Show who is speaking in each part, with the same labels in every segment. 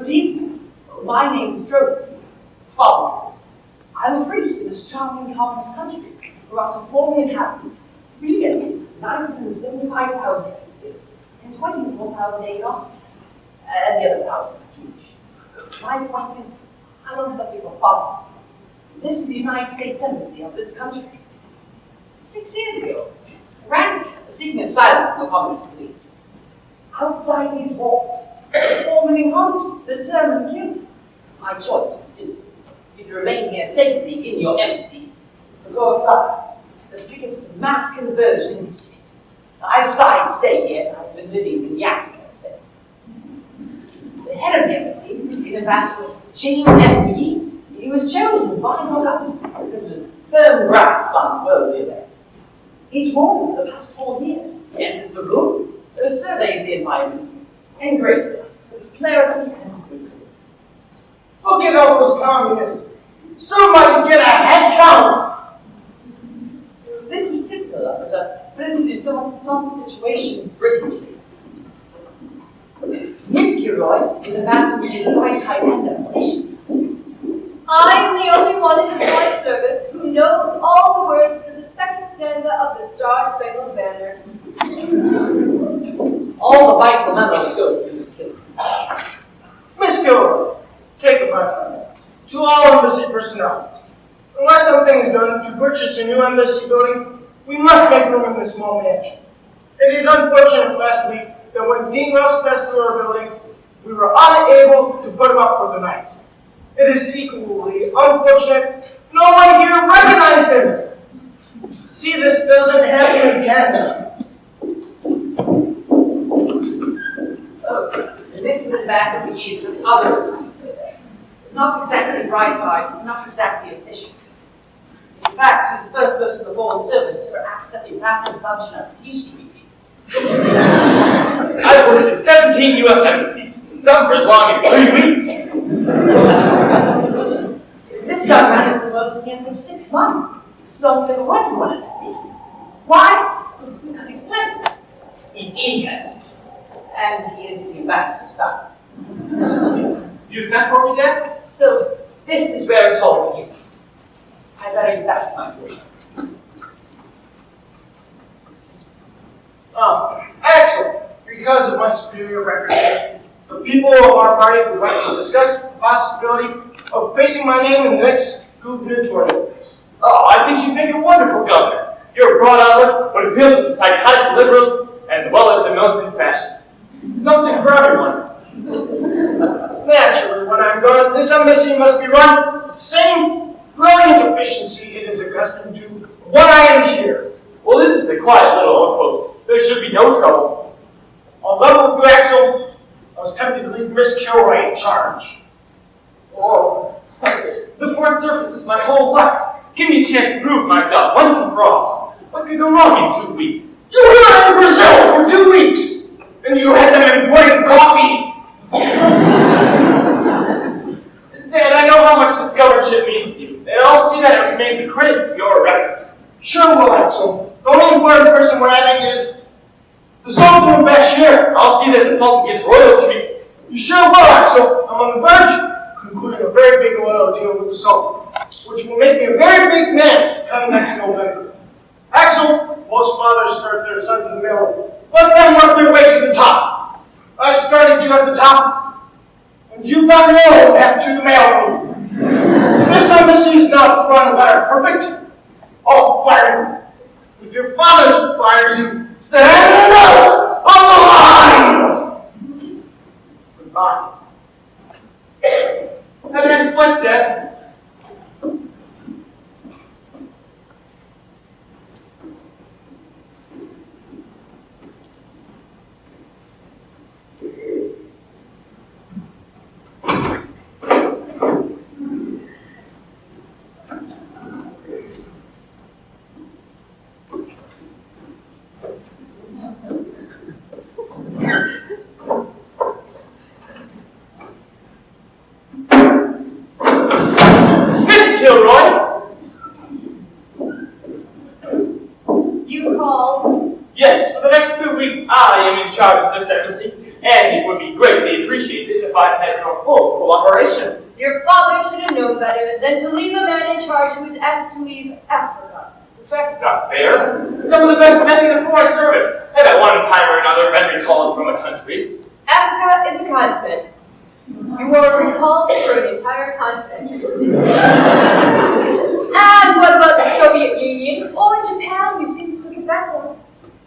Speaker 1: Good evening. My name's Drogon. Father, I'm a priest in this charming, harmless country, where up to 4 million inhabitants, 3,975,000 atheists, and 24,000 agnostics, and the other 1,000 are Jewish. My point is, I don't have a big father. This is the United States Embassy of this country. 6 years ago, Randy, seeking asylum from the communist police. Outside these walls, 4 million communists determined to kill me. My choice is simple. Either remain here safely in your embassy, or go outside to the biggest mass conversion in history. I decided to stay here, and I've been living in the attic ever since. The head of the embassy is Ambassador James F. Reed. He was chosen by the government because of his firm grasp on worldly events. Each morning for the past 4 years, he enters the room, surveys the environment, and graces us with his clarity and wisdom.
Speaker 2: Look at all those communists. Somebody get a head count.
Speaker 1: This was typical of us, but introduced some situation brilliantly. Miss Kilroy is ambassador to his right hand and efficient assistant.
Speaker 3: I'm the only one in the Foreign Service who knows all the words to the second stanza of the Star Spangled Banner.
Speaker 1: All the vital memos go to Miss Kilroy.
Speaker 2: Miss Kilroy, take a breath. To all embassy personnel, unless something is done to purchase a new embassy building, we must make room in this small mansion. It is unfortunate last week that when Dean Rusk passed through our building, we were unable to put him up for the night. It is equally unfortunate no one here recognized him. See, this doesn't happen again.
Speaker 1: This is Ambassador Reed's with other assistants. Not exactly bright-eyed, not exactly efficient. In fact, he's the first person in the Foreign Service who accidentally wrapped a function of peace treaty.
Speaker 4: I've worked in 17 U.S. embassies, some for as long as 3 weeks.
Speaker 1: This young man has been working here for 6 months. It's long to work in one embassy. Why? Because he's pleasant. He's eager. And he is the ambassador's son.
Speaker 4: You sent for me, Dad?
Speaker 1: So, this is where it all begins. I better get back to my work.
Speaker 2: Axel, because of my superior record, the people of our party would like to discuss the possibility of placing my name in the next gubernatorial race.
Speaker 4: Oh, I think you'd make a wonderful governor. Your broad outlook would appeal to the psychotic liberals as well as the militant fascists. Something for everyone.
Speaker 2: Naturally, when I'm gone, this embassy must be run with the same brilliant efficiency it is accustomed to when I am here.
Speaker 4: Well, this is a quiet little outpost. There should be no trouble.
Speaker 2: On level with you, Axel, I was tempted to leave Miss Kilroy in charge.
Speaker 4: Oh, the Foreign Service is my whole life. Give me a chance to prove myself once and for all. What could go wrong in 2 weeks?
Speaker 2: You were in Brazil for 2 weeks, and you had them importing coffee.
Speaker 4: Dad, I know how much this governorship means to you, and I'll see that it remains a credit to your record.
Speaker 2: Sure will, Axel. The only important person we're having is the Sultan of Bashir.
Speaker 4: I'll see that the Sultan gets royal treatment.
Speaker 2: You sure will, Axel. I'm on the verge of concluding a very big oil deal with the Sultan, which will make me a very big man come next November. Axel, most fathers start their sons in the middle. Let them work their way to the top. I started you at the top, and you got rolled back to the mailroom. This embassy is not run letter perfect. I'll fire you. If your father fires you, stand up on the line! Goodbye.
Speaker 4: Have a nice flight, Dad.
Speaker 3: You called?
Speaker 4: Yes, for the next 2 weeks, I am in charge of this embassy. and it would be greatly appreciated if I had your full cooperation.
Speaker 3: Your father should have known better than to leave a man in charge who was asked to leave Africa.
Speaker 4: That's not fair. Some of the best men in the foreign service have at one time or another been recalled from a country.
Speaker 3: Africa is a continent. You were recalled for an entire continent. And what about the Soviet Union or Japan? You seem to forget that one.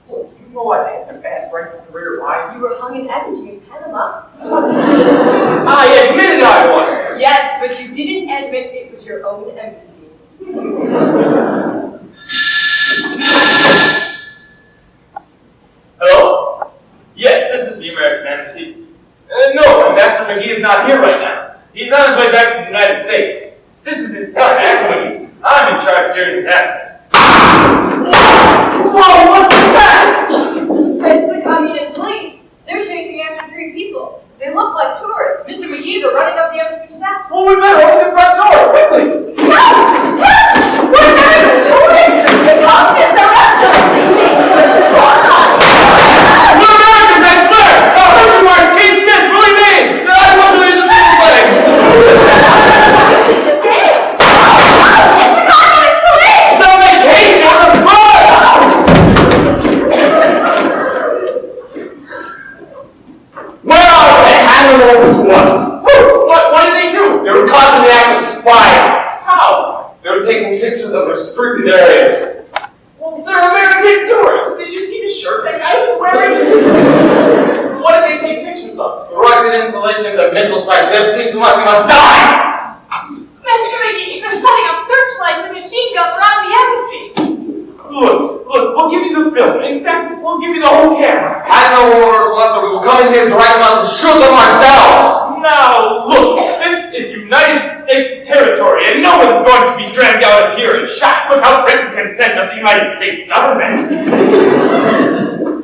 Speaker 4: Well, you know I had some bad breaks career-wise.
Speaker 3: You were hung in effigy in Panama.
Speaker 4: I admitted I was.
Speaker 3: Yes, but you didn't admit it was your own embassy.
Speaker 4: Hello? Yes, this is the American Embassy. No, Ambassador McGee is not here right now. He's on his way back to the United States. This is his son, actually. I'm in charge during his absence. Whoa, what's that?
Speaker 3: It's the communist police. They're chasing after 3 people. They look like tourists. Mr. McGee, they're running up the embassy steps.
Speaker 4: Well, we better open the front door, quickly.
Speaker 1: Help! Help! We're not tourists! The communists are after us! They think this is going on!
Speaker 4: We're Americans, I swear! Question marks, Kate Smith, Willie Mays! I want to leave the same flag!
Speaker 1: She's dead! It's the communist police!
Speaker 4: It's on vacation! Where are they? Hand them over to us! What did they do? They were caught in the act of spying. How? They were taking pictures of restricted areas. Well, they're American tourists. Did you see the shirt that guy was wearing? What did they take pictures of? Rocket installations of missile sites. They've seen too much, we must die!
Speaker 3: Mr. McGee, they're setting up searchlights and machine guns around the embassy.
Speaker 4: Look, we'll give you the film. In fact, we'll give you the whole camera.
Speaker 5: Hand them over to us or we will come in here, drag them out, and shoot them ourselves!
Speaker 4: Now, look, this is United States territory, and no one's going to be dragged out of here and shot without written consent of the United States government.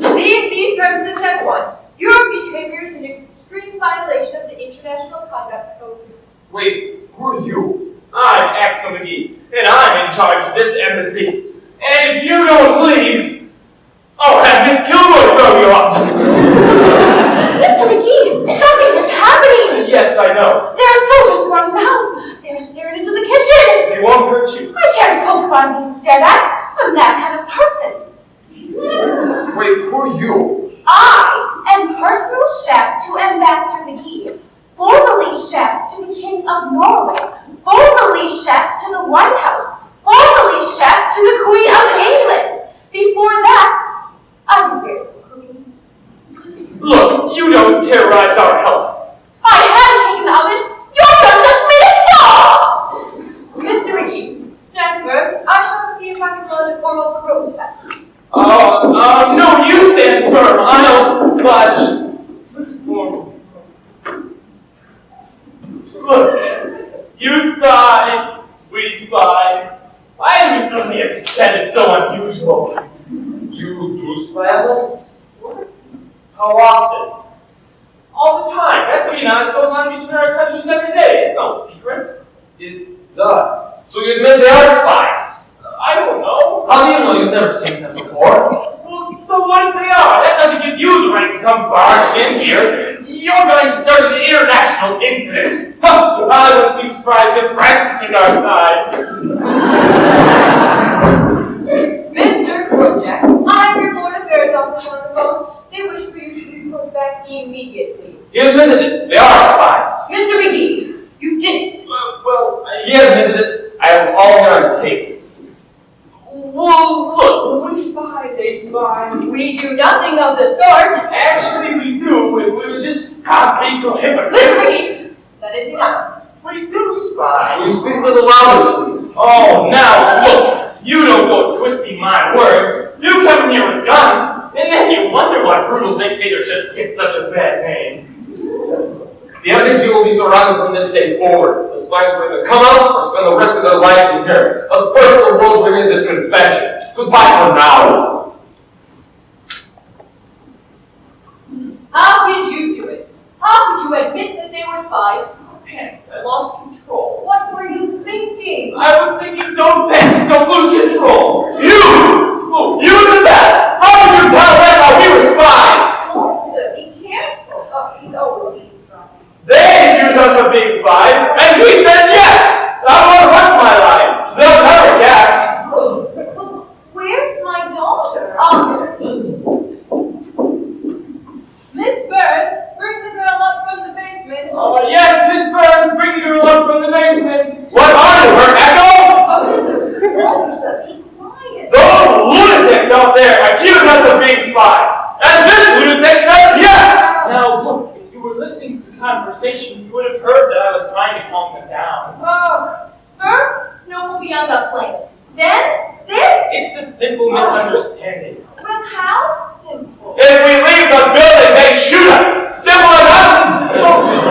Speaker 3: Leave these premises at once. Your behavior is an extreme violation of the International Conduct Code.
Speaker 4: Wait, who are you? I'm Axel McGee, and I'm in charge of this embassy. And if you don't leave, I'll have Miss Kilroy throw you up.
Speaker 1: Mr. McGee, something is happening!
Speaker 4: Yes, I know.
Speaker 1: There are soldiers surrounding the house. They're staring into the kitchen.
Speaker 4: They won't hurt you.
Speaker 1: I can't go find being stared at. I'm that kind of person.
Speaker 5: Wait, who are you?
Speaker 1: I am personal chef to Ambassador McGee, formerly chef to the King of Norway, formerly chef to the White House, formerly chef to the Queen of England. Before that, I did very little cooking.
Speaker 4: Look, you don't terrorize our health.
Speaker 1: I had a cake in the oven. Your gunshots made it fall!
Speaker 3: Mr. McGee, stand firm. I shall see if I can find a formal protest.
Speaker 4: No, you stand firm. I'll budge. Look, you spy, we spy. Why do we suddenly have pretended so unusual? You do spy on us? What? How often? All the time. Espionage goes on between our countries every day. It's no secret.
Speaker 5: It does. So you admit they are spies?
Speaker 4: I don't know.
Speaker 5: How do you know? You've never seen them before.
Speaker 4: Well, so what if they are? That doesn't give you the right to come barging in here. You're going to start an international incident. Huh, I wouldn't be surprised if France took our side.
Speaker 3: Mr. Krojak, I'm your Foreign Affairs officer on the phone. They wish for you to report back immediately.
Speaker 5: He admitted it. They are spies.
Speaker 3: Mr. McGee, you didn't.
Speaker 5: He admitted it. I have all here on tape.
Speaker 4: Well, look, we spy, they spy.
Speaker 3: We do nothing of the sort.
Speaker 4: Actually, we do if we would just stop being so hypocritical.
Speaker 3: Mr. McGee, that is enough.
Speaker 4: We do spy.
Speaker 5: Will you speak a little louder, please?
Speaker 4: Oh, now look, you don't go twisting my words. You come in here with guns, and then you wonder why brutal dictatorships get such a bad name.
Speaker 5: The embassy will be surrounded from this day forward. The spies will either come out or spend the rest of their lives in here. But first, the world will hear this confession. Goodbye for now.
Speaker 3: How did you do it? How could you admit that they were spies?
Speaker 4: Man, I lost control.
Speaker 3: What were you thinking?
Speaker 4: I was thinking, don't panic, don't lose control. You! Oh, you were the best! How did you tell them that we were spies?
Speaker 3: Oh, be careful. Miss Burns, bring the girl up from the basement.
Speaker 5: Yes, Miss Burns, bring the girl up from the basement. What are you, her echo?
Speaker 3: Walter, be quiet.
Speaker 5: Those lunatics out there accuse us of being spies. And this lunatic says yes!
Speaker 6: Now, look, if you were listening to the conversation, you would have heard that I was trying to calm them down.
Speaker 1: First, no will be on the plane. Then, this?
Speaker 6: It's a simple misunderstanding.
Speaker 1: Well, how simple?
Speaker 5: If we leave the building, they shoot us. Simple enough.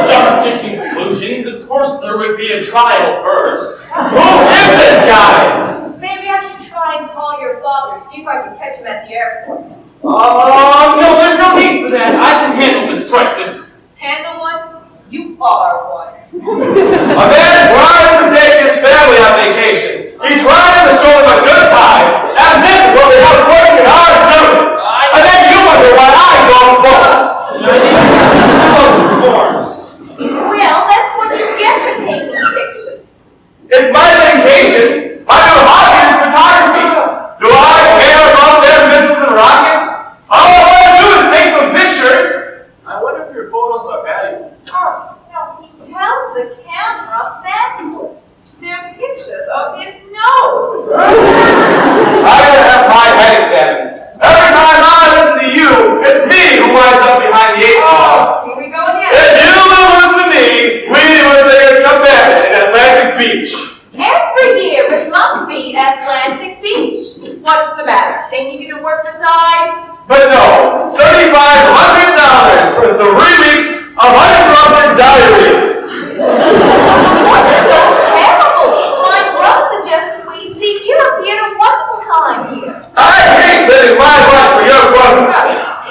Speaker 6: Jump to conclusions. Of course, there would be a trial first.
Speaker 5: Who is this guy?
Speaker 3: Maybe I should try and call your father, see if I can catch him at the airport.
Speaker 5: No, there's no need for that. I can handle this crisis.
Speaker 3: Handle one? You are one.
Speaker 5: A man tries to take his family on vacation. He tries to show them a good time, and this is what we have working hard doing. And then you wonder why I don't vote.
Speaker 1: Well, that's what you get for taking pictures.
Speaker 5: It's my vacation. My new hobby is photography. Do I care about their missiles and rockets? All I want to do is take some pictures.
Speaker 6: I wonder if your photos are valuable.
Speaker 1: Oh, no, he held the camera backwards. They're pictures of his nose.
Speaker 5: I gotta have my head examined. Every time I listen to you, it's me who winds up behind the 8 ball.
Speaker 1: Here we go again.
Speaker 5: If you would listen to me, we would take a cabana in Atlantic Beach.
Speaker 1: Every year it must be Atlantic Beach. What's the matter? They need you to work the tide?
Speaker 5: But no, $3,500 for 3 weeks of uninterrupted diary.
Speaker 1: What's so terrible? My brother suggested we seek Europe. He had a wonderful time here.
Speaker 5: I hate living my life for your brother.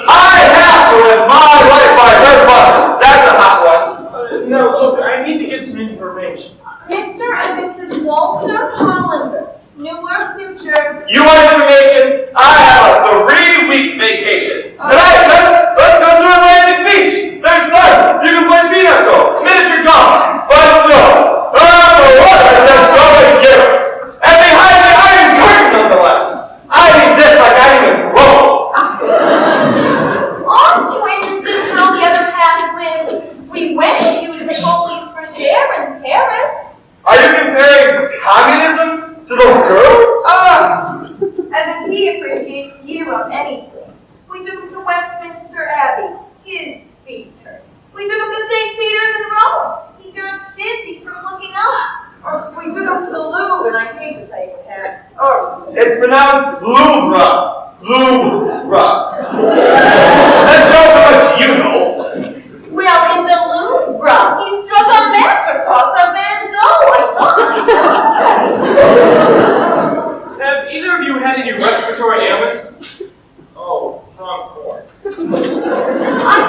Speaker 5: I have to live my life by her brother. That's a hot one.
Speaker 6: Now, look, I need to get some information.
Speaker 1: Mr. and Mrs. Walter Hollander, Newark, New Jersey.
Speaker 5: You want information? I have a 3-week vacation. And I said, let's go to Atlantic Beach. There's sun. You can play pinochle, miniature golf. But no. The water says go and get it. And behind the iron curtain, nonetheless. I need this like I even broke.
Speaker 1: Aren't you interested in how the other half lives? We went with you to the Folies for share in Paris.
Speaker 5: Are you comparing communism to those girls?
Speaker 1: As if he appreciates Europe any place. We took him to Westminster Abbey. His feet hurt. We took him to St. Peter's in Rome. He got dizzy from looking up. We took him to the Louvre, and I hate to say what happened.
Speaker 5: It's pronounced Louvre. Louvre. That shows how much you know.
Speaker 1: Well, in the Louvre, he struck a match across a Van Gogh.
Speaker 6: Have either of you had any respiratory ailments? Oh, wrong course.
Speaker 1: I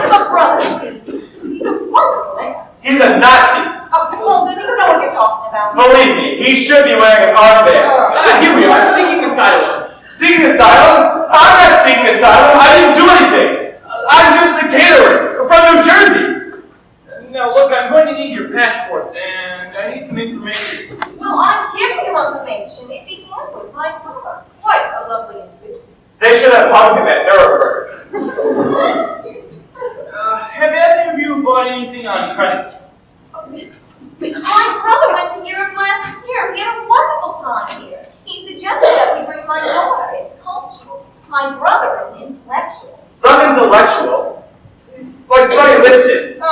Speaker 1: have a brother, see. He's a wonderful man.
Speaker 5: He's a Nazi.
Speaker 1: Well, do you know what you're talking about?
Speaker 5: Believe me, he should be wearing an armband.
Speaker 6: Here we are, seeking asylum.
Speaker 5: Seeking asylum? I'm not seeking asylum. I didn't do anything. I'm just a caterer from New Jersey.
Speaker 6: Now, look, I'm going to need your passports, and I need some information.
Speaker 1: Well, I'm giving you information. It began with my brother. Quite a lovely individual.
Speaker 5: They should have hugged him at Nuremberg.
Speaker 6: Have either of you bought anything on credit?
Speaker 1: My brother went to Europe last year. He had a wonderful time here. He suggested that we bring my daughter. It's cultural. My brother is an intellectual.
Speaker 5: Some intellectual. Like somebody listening.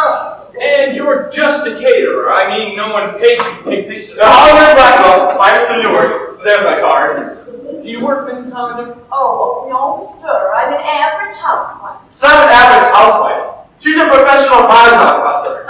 Speaker 6: And you're just a caterer. I mean, no one paid you to take pictures.
Speaker 5: The Hollander Blackwell, minus the Newark. There's my card.
Speaker 6: Do you work, Mrs. Hollander?
Speaker 1: Oh, no, sir. I'm an average housewife.
Speaker 5: Some average housewife. She's a professional Mahjong buster.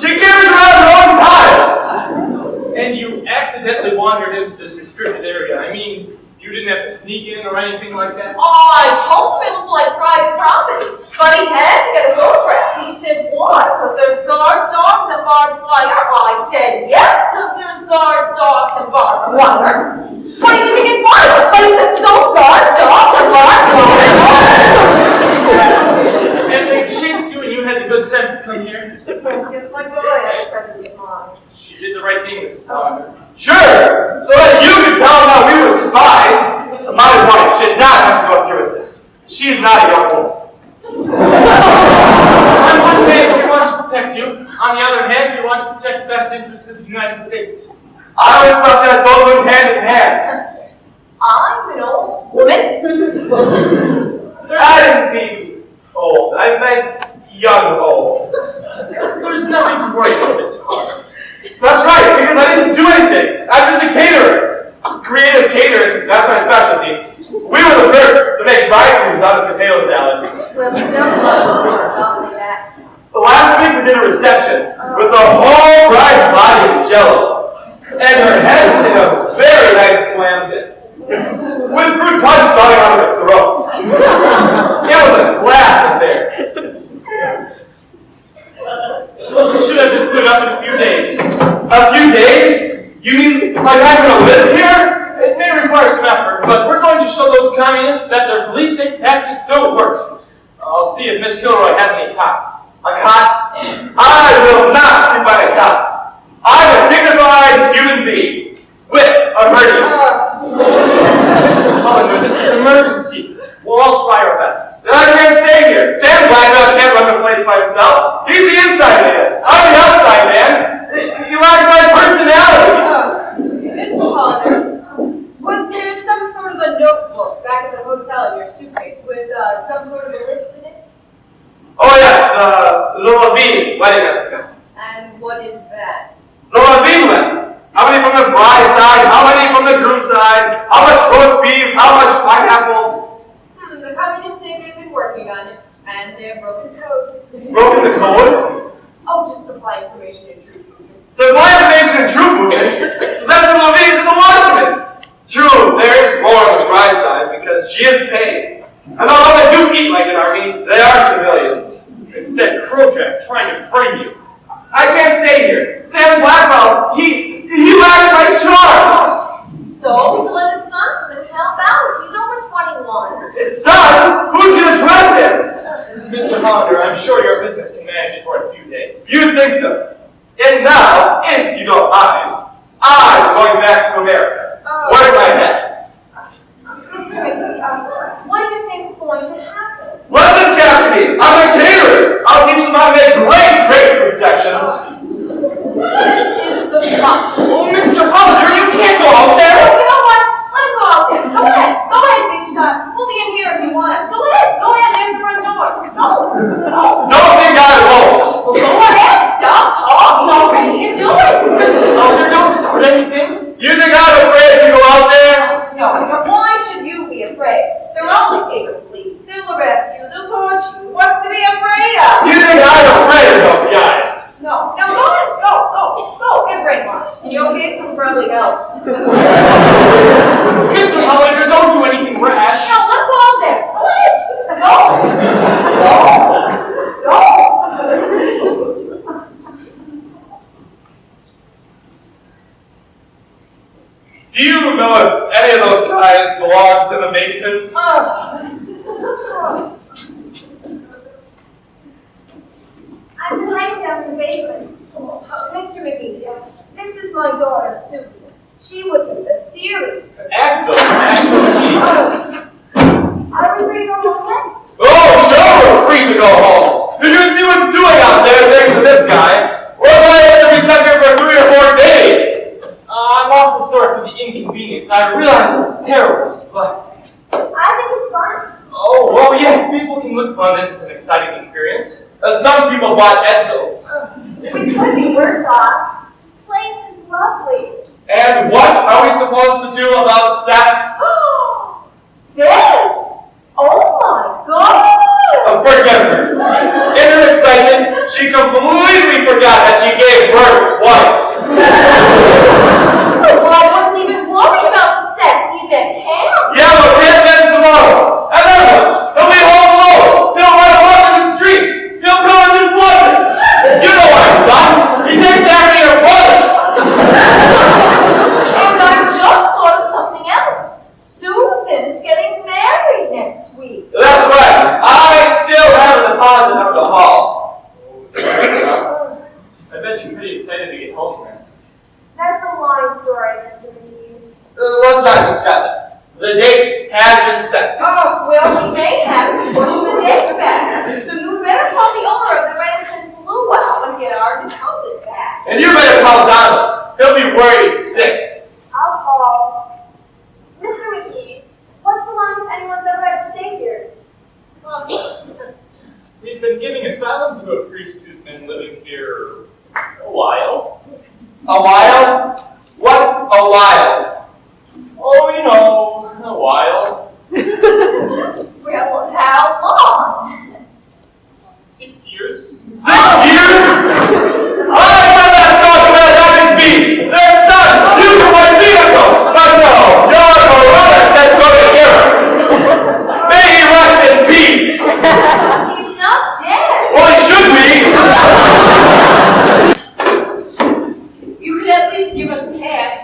Speaker 5: She carries around her own tiles.
Speaker 6: And you accidentally wandered into this restricted area. I mean, you didn't have to sneak in or anything like that?
Speaker 1: I told him it looked like private property, but he had to get a photograph. He said, why? Because there's guards, dogs, and barbed wire. I said, yes, because there's guards, dogs, and barbed wire. What do you think it was? A place that's so guards, dogs, and barbed wire?
Speaker 6: And they chased you and you had the good sense to come here?
Speaker 1: Yes, my daughter had a presence of mind.
Speaker 6: She did the right thing, Mrs. Hollander.
Speaker 5: Sure, so that you could tell them how we were spies. My wife should not have to go through with this. She He's not a young woman.
Speaker 6: On one hand, we want to protect you. On the other hand, we want to protect the best interests of the United States.
Speaker 5: I always thought that those went hand in hand.
Speaker 1: I'm an old woman.
Speaker 5: I didn't mean old. I meant young old.
Speaker 6: There's nothing to worry about, Mr. Carter.
Speaker 5: That's right, because I didn't do anything. I'm just a caterer. Creative catering, that's our specialty. We were the first to make bridegrooms out of potato salad.
Speaker 3: Well, he does love the work, I'll say that.
Speaker 5: Last week we did a reception with the whole bride's body in jello. And her head in a very nice clam dip. With fruit punch spouting out of her throat. It was a class affair.
Speaker 6: Well, we should have this put up in a few days.
Speaker 5: A few days? You mean like I'm gonna live here?
Speaker 6: It may require some effort, but we're going to show those communists that their police state tactics don't work. I'll see if Miss Kilroy has any cots.
Speaker 5: A cot? I will not sleep by a cot. I'm a dignified human being. With a hernia.
Speaker 6: Mr. Hollander, this is emergency. We'll all try our best.
Speaker 5: Then I can't stay here. Sam Blackwell can't run the place by himself. He's the inside man. I'm the outside man. He lacks my personality.
Speaker 3: Mr. Hollander, was there some sort of a notebook back at the hotel in your suitcase with some sort of a list in it?
Speaker 5: Oh yes, the Levine wedding estimate.
Speaker 3: And what is that?
Speaker 5: The Levine wedding. How many from the bride side? How many from the groom side? How much roast beef? How much pineapple?
Speaker 3: The communists say they've been working on it, and they've broken code.
Speaker 5: Broken the code?
Speaker 3: Oh, just supply information and troop movements.
Speaker 5: Supply information and troop movements? That's the Levines and the Watchmans. True, there's more on the bride side because she is paid. And although they do eat like an army, they are civilians.
Speaker 6: It's that Kojak trying to frame you.
Speaker 5: I can't stay here. Sam Blackwell, he lacks my charm.
Speaker 1: So, let his son come and help out. He's over 21.
Speaker 5: His son? Who's gonna dress him?
Speaker 6: Mr. Hollander, I'm sure your business can manage for a few days.
Speaker 5: You think so? And now, if you don't mind, I'm going back to America. Where's my head?
Speaker 1: Mr. McGee, what do you think's going to happen?
Speaker 5: Let them capture me. I'm a caterer. I'll teach them how to make great food sections.
Speaker 3: This is the plot.
Speaker 6: Oh, Mr. Hollander, you can't go out there!
Speaker 1: You know what? Let him go out there. Go ahead. Go ahead, Big Shot. We'll be in here if you want us. Go ahead. Go ahead. There's the front door. Go.
Speaker 5: Don't think I won't.
Speaker 1: Well, go ahead. Stop talking already and do it.
Speaker 6: Mrs. Hollander, don't start anything.
Speaker 5: You think I'm afraid to go out there?
Speaker 1: No, but why should you be afraid? They're only state police. They'll arrest you. They'll torch you. What's to be afraid of?
Speaker 5: You think I'm afraid of those guys?
Speaker 1: No. Now go ahead. Go. Get brainwashed. Your case will probably help.
Speaker 6: Mr. Hollander, don't do anything rash.
Speaker 1: No, let's go out there. Go ahead. Go.
Speaker 5: Do you know if any of those guys belong to the Masons?
Speaker 7: I'm hiding down in the basement. Mr. McGee, this is my daughter, Susan. She was a Caesarean.
Speaker 6: Axel,
Speaker 7: Are we free to go home yet?
Speaker 5: Oh, sure, we're free to go home. Did you see what's doing out there thanks to this guy? We're going to be stuck here for 3 or 4 days.
Speaker 6: I'm awful sorry for the inconvenience. I realize it's terrible, but...
Speaker 7: I think it's fun.
Speaker 6: Oh, well, yes, people can look upon this as an exciting experience.
Speaker 5: Some people bought Edsels.
Speaker 7: We could be worse off. This place is lovely.
Speaker 5: And what are we supposed to do about Seth?
Speaker 1: Seth! Oh my God!
Speaker 5: Forgive her. In her excitement, she completely forgot that she gave birth twice.
Speaker 1: Well, I wasn't even worried about Seth. He's at camp.
Speaker 5: Yeah, well, camp ends tomorrow. And then what? He'll be home alone. He'll run amok in the streets. He'll pillage and plunder. You know our son. He takes after your brother.
Speaker 1: And I just thought of something else. Susan's getting married next week.
Speaker 5: That's right. I still haven't better call Donald. He'll be worried and sick.
Speaker 7: I'll call. Mr. McGee, what's the longest anyone's ever had to stay here?
Speaker 6: We've been giving asylum to a priest who's been living here a while.
Speaker 4: A while? What's a while?
Speaker 6: Oh, you know, a while.
Speaker 3: Well, how long?
Speaker 6: 6 years.
Speaker 5: 6 years? I thought that talk about having beach. Their son, you can play vehicle. But no, your brother says go to Europe. May he rest in peace.
Speaker 3: He's not dead.
Speaker 5: Well, he should be.
Speaker 3: You could at least give us a hand.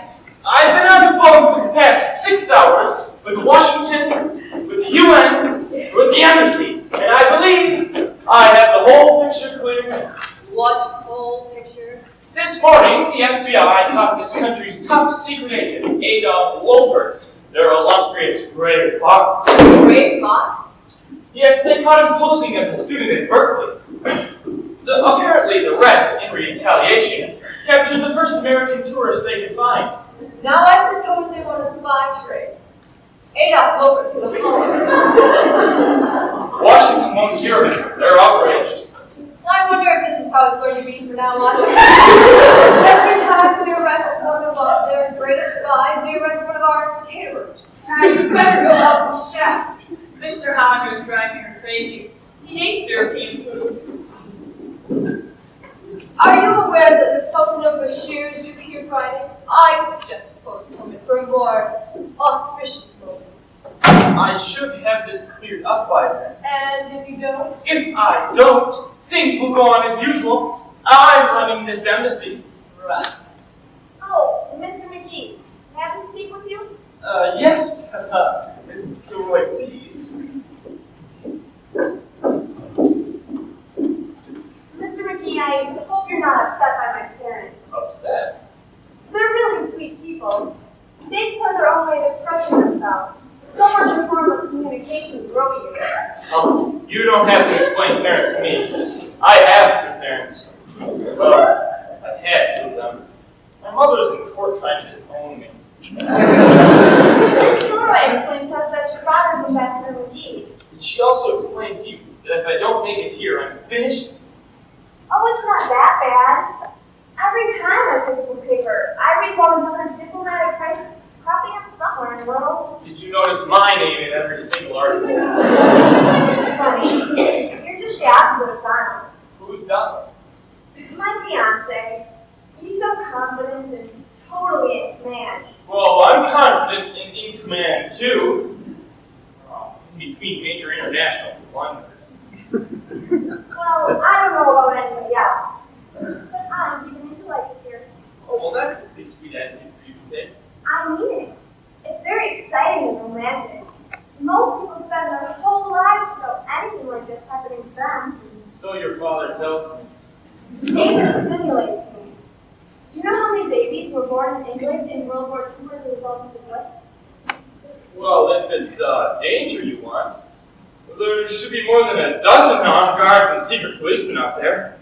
Speaker 6: I've been on the phone for the past 6 hours with Washington, with the UN, with the embassy, and I believe I have the whole picture clear.
Speaker 3: What whole picture?
Speaker 6: This morning, the FBI caught this country's top secret agent, Adolf Lobert, their illustrious gray fox.
Speaker 3: Gray fox?
Speaker 6: Yes, they caught him posing as a student at Berkeley. Apparently, the Reds, in retaliation, captured the first American tourist they could find.
Speaker 3: Now I suppose they want a spy trade. Adolf Lobert for the home.
Speaker 6: Washington won't hear of it. They're outraged.
Speaker 3: I wonder if this is how it's going to be from now on. Every time we arrest one of their greatest spies, we arrest one of our caterers.
Speaker 8: You better go help the chef. Mr. Hodge is driving her crazy. He hates European food.
Speaker 3: Are you aware that the Sultan of Bashir is due here Friday? I suggest postponement for a more auspicious moment.
Speaker 6: I should have this cleared up by then.
Speaker 3: And if you don't?
Speaker 6: If I don't, things will go on as usual. I'm running this embassy.
Speaker 3: Right.
Speaker 7: Oh, Mr. McGee, may I please speak with you?
Speaker 6: Yes. Mrs. Kilroy, please.
Speaker 7: Mr. McGee, I hope you're not upset by my parents.
Speaker 6: Upset?
Speaker 7: They're really sweet people. They just have their own way of expressing themselves. So much a form of communication growing you there.
Speaker 6: Oh, you don't have to explain parents to me. I have 2 parents. Well, I've had 2 of them. My mother's in court trying to disown me.
Speaker 7: Miss Kilroy explained to us that your father's Ambassador McGee.
Speaker 6: Did she also explain to you that if I don't make it here, I'm finished?
Speaker 7: Oh, it's not that bad. Every time I pick up a paper, I read about another diplomatic crisis cropping up somewhere in the world.
Speaker 6: Did you notice my name in every single article?
Speaker 7: Funny. You're just the opposite of Donald.
Speaker 6: Who's Donald?
Speaker 7: My fiance. He's so confident and totally in command.
Speaker 6: Well, I'm confident and in command too. In between major international blunders.
Speaker 7: Well, I don't know about anybody else, but I'm beginning to like it here.
Speaker 6: Oh, well, that's a pretty sweet attitude for you to take.
Speaker 7: I mean it. It's very exciting and romantic. Most people spend their whole lives without anything like this happening to them.
Speaker 6: So your father tells me.
Speaker 7: Danger stimulates me. Do you know how many babies were born in England in World War II as a result of the Blitz?
Speaker 6: Well, if it's danger you want, there should be more than a dozen armed guards and secret policemen out there.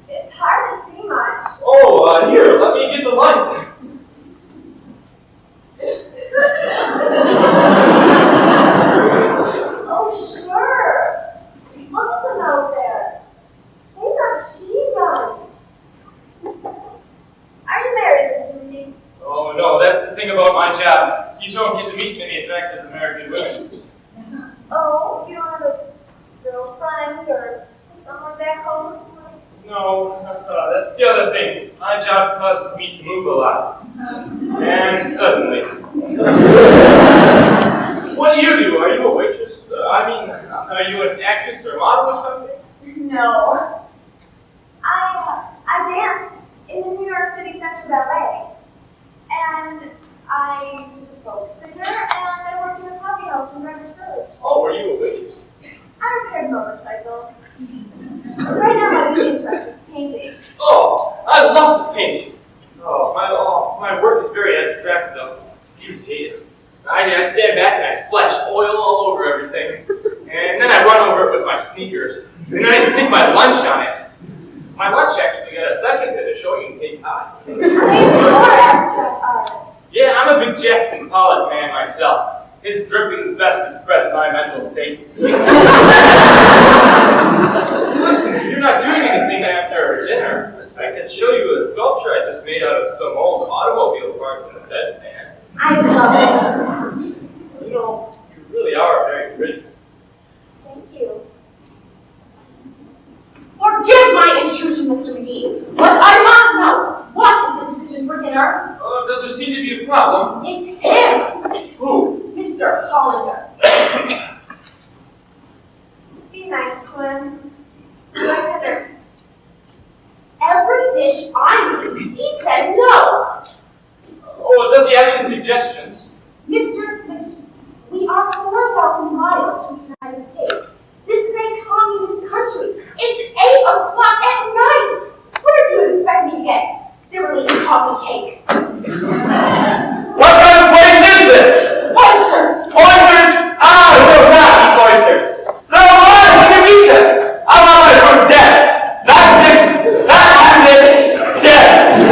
Speaker 7: It's hard to see much.
Speaker 6: Oh, here, let me get the light.
Speaker 7: Oh, sure. Look at them out there. They've got machine guns. Are you married, Mr. McGee?
Speaker 6: Oh, no, that's the thing about my job. You don't get to meet many attractive American women.
Speaker 7: Oh, you don't have a girlfriend or someone back home?
Speaker 6: No, that's the other thing. My job causes me to move a lot. And suddenly. What do you do? Are you a waitress? Are you an actress or a model or something?
Speaker 7: No. I dance in the New York City Central Ballet. And I was a folk singer, and I worked in a coffee house in Greenwich Village.
Speaker 6: Oh, were you a waitress?
Speaker 7: I repaired motorcycles. Right now, my main interest is painting.
Speaker 6: Oh, I love to paint. My work is very abstract though. You hate it. I stand back and I splash oil all over everything. And then I run over it with my sneakers. And I spent my lunch on it. My lunch actually got a second at a show you can take time. Yeah, I'm a big Jackson Pollock man myself. His drippings best express my mental state. Listen, if you're not doing anything after dinner, I can show you a sculpture I just made out of some old automobile parts in a deadpan.
Speaker 7: I love it.
Speaker 6: You know, you really are very pretty.
Speaker 7: Thank you.
Speaker 3: Forgive my intrusion, Mr. McGee, but I must know, what is the decision for dinner?
Speaker 6: Does there seem to be a problem?
Speaker 3: It's him,
Speaker 6: Who?
Speaker 3: Mr. Hollander.
Speaker 7: Be nice to him. Like dinner.
Speaker 3: Every dish I eat, he says no.
Speaker 6: Oh, does he have any suggestions?
Speaker 3: Mr. McGee, we are 4,000 miles from the United States. This is a communist country. It's 8 o'clock at night. Where do you expect me to get cereal and coffee cake?
Speaker 5: What kind of place is this?
Speaker 3: Oysters!
Speaker 5: Oysters? I will not eat oysters. They're alive when you eat them. I want my food dead. Not sick, not active, dead.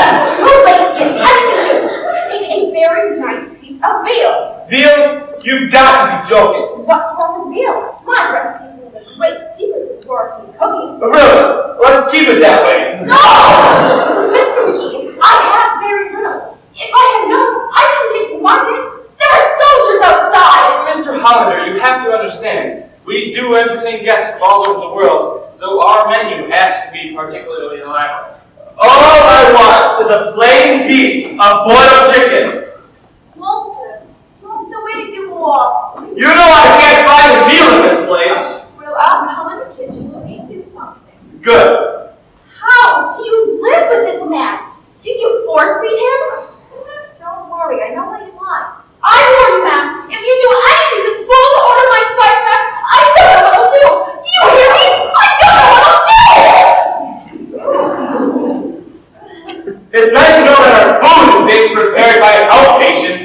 Speaker 3: It's too late to get anything. Take a very nice piece of veal.
Speaker 5: Veal? You've got to be joking.
Speaker 3: What's wrong with veal? My recipe is one of the great secrets of working cooking.
Speaker 5: But really, let's keep it that way.
Speaker 3: No! Mr. McGee, I have very little. If I had known, I couldn't get to market. There are soldiers outside!
Speaker 6: Mr. Hollander, you have to understand, we do entertain guests from all over the world, so our menu has to be particularly elaborate.
Speaker 5: All I want is a plain piece of boiled chicken.
Speaker 7: Walter, where did you go off to?
Speaker 5: You know I can't find a meal in this place.
Speaker 7: Well, I'll come in the kitchen and make you something.
Speaker 5: Good.
Speaker 3: How do you live with this man? Do you force feed him?
Speaker 7: Don't worry, I know what he wants.
Speaker 3: I warn you, ma'am, if you do anything to spoil the order of my spice rack, I don't know what I'll do. Do you hear me? I don't know what I'll do!
Speaker 5: It's nice to know that our food is being prepared by an outpatient.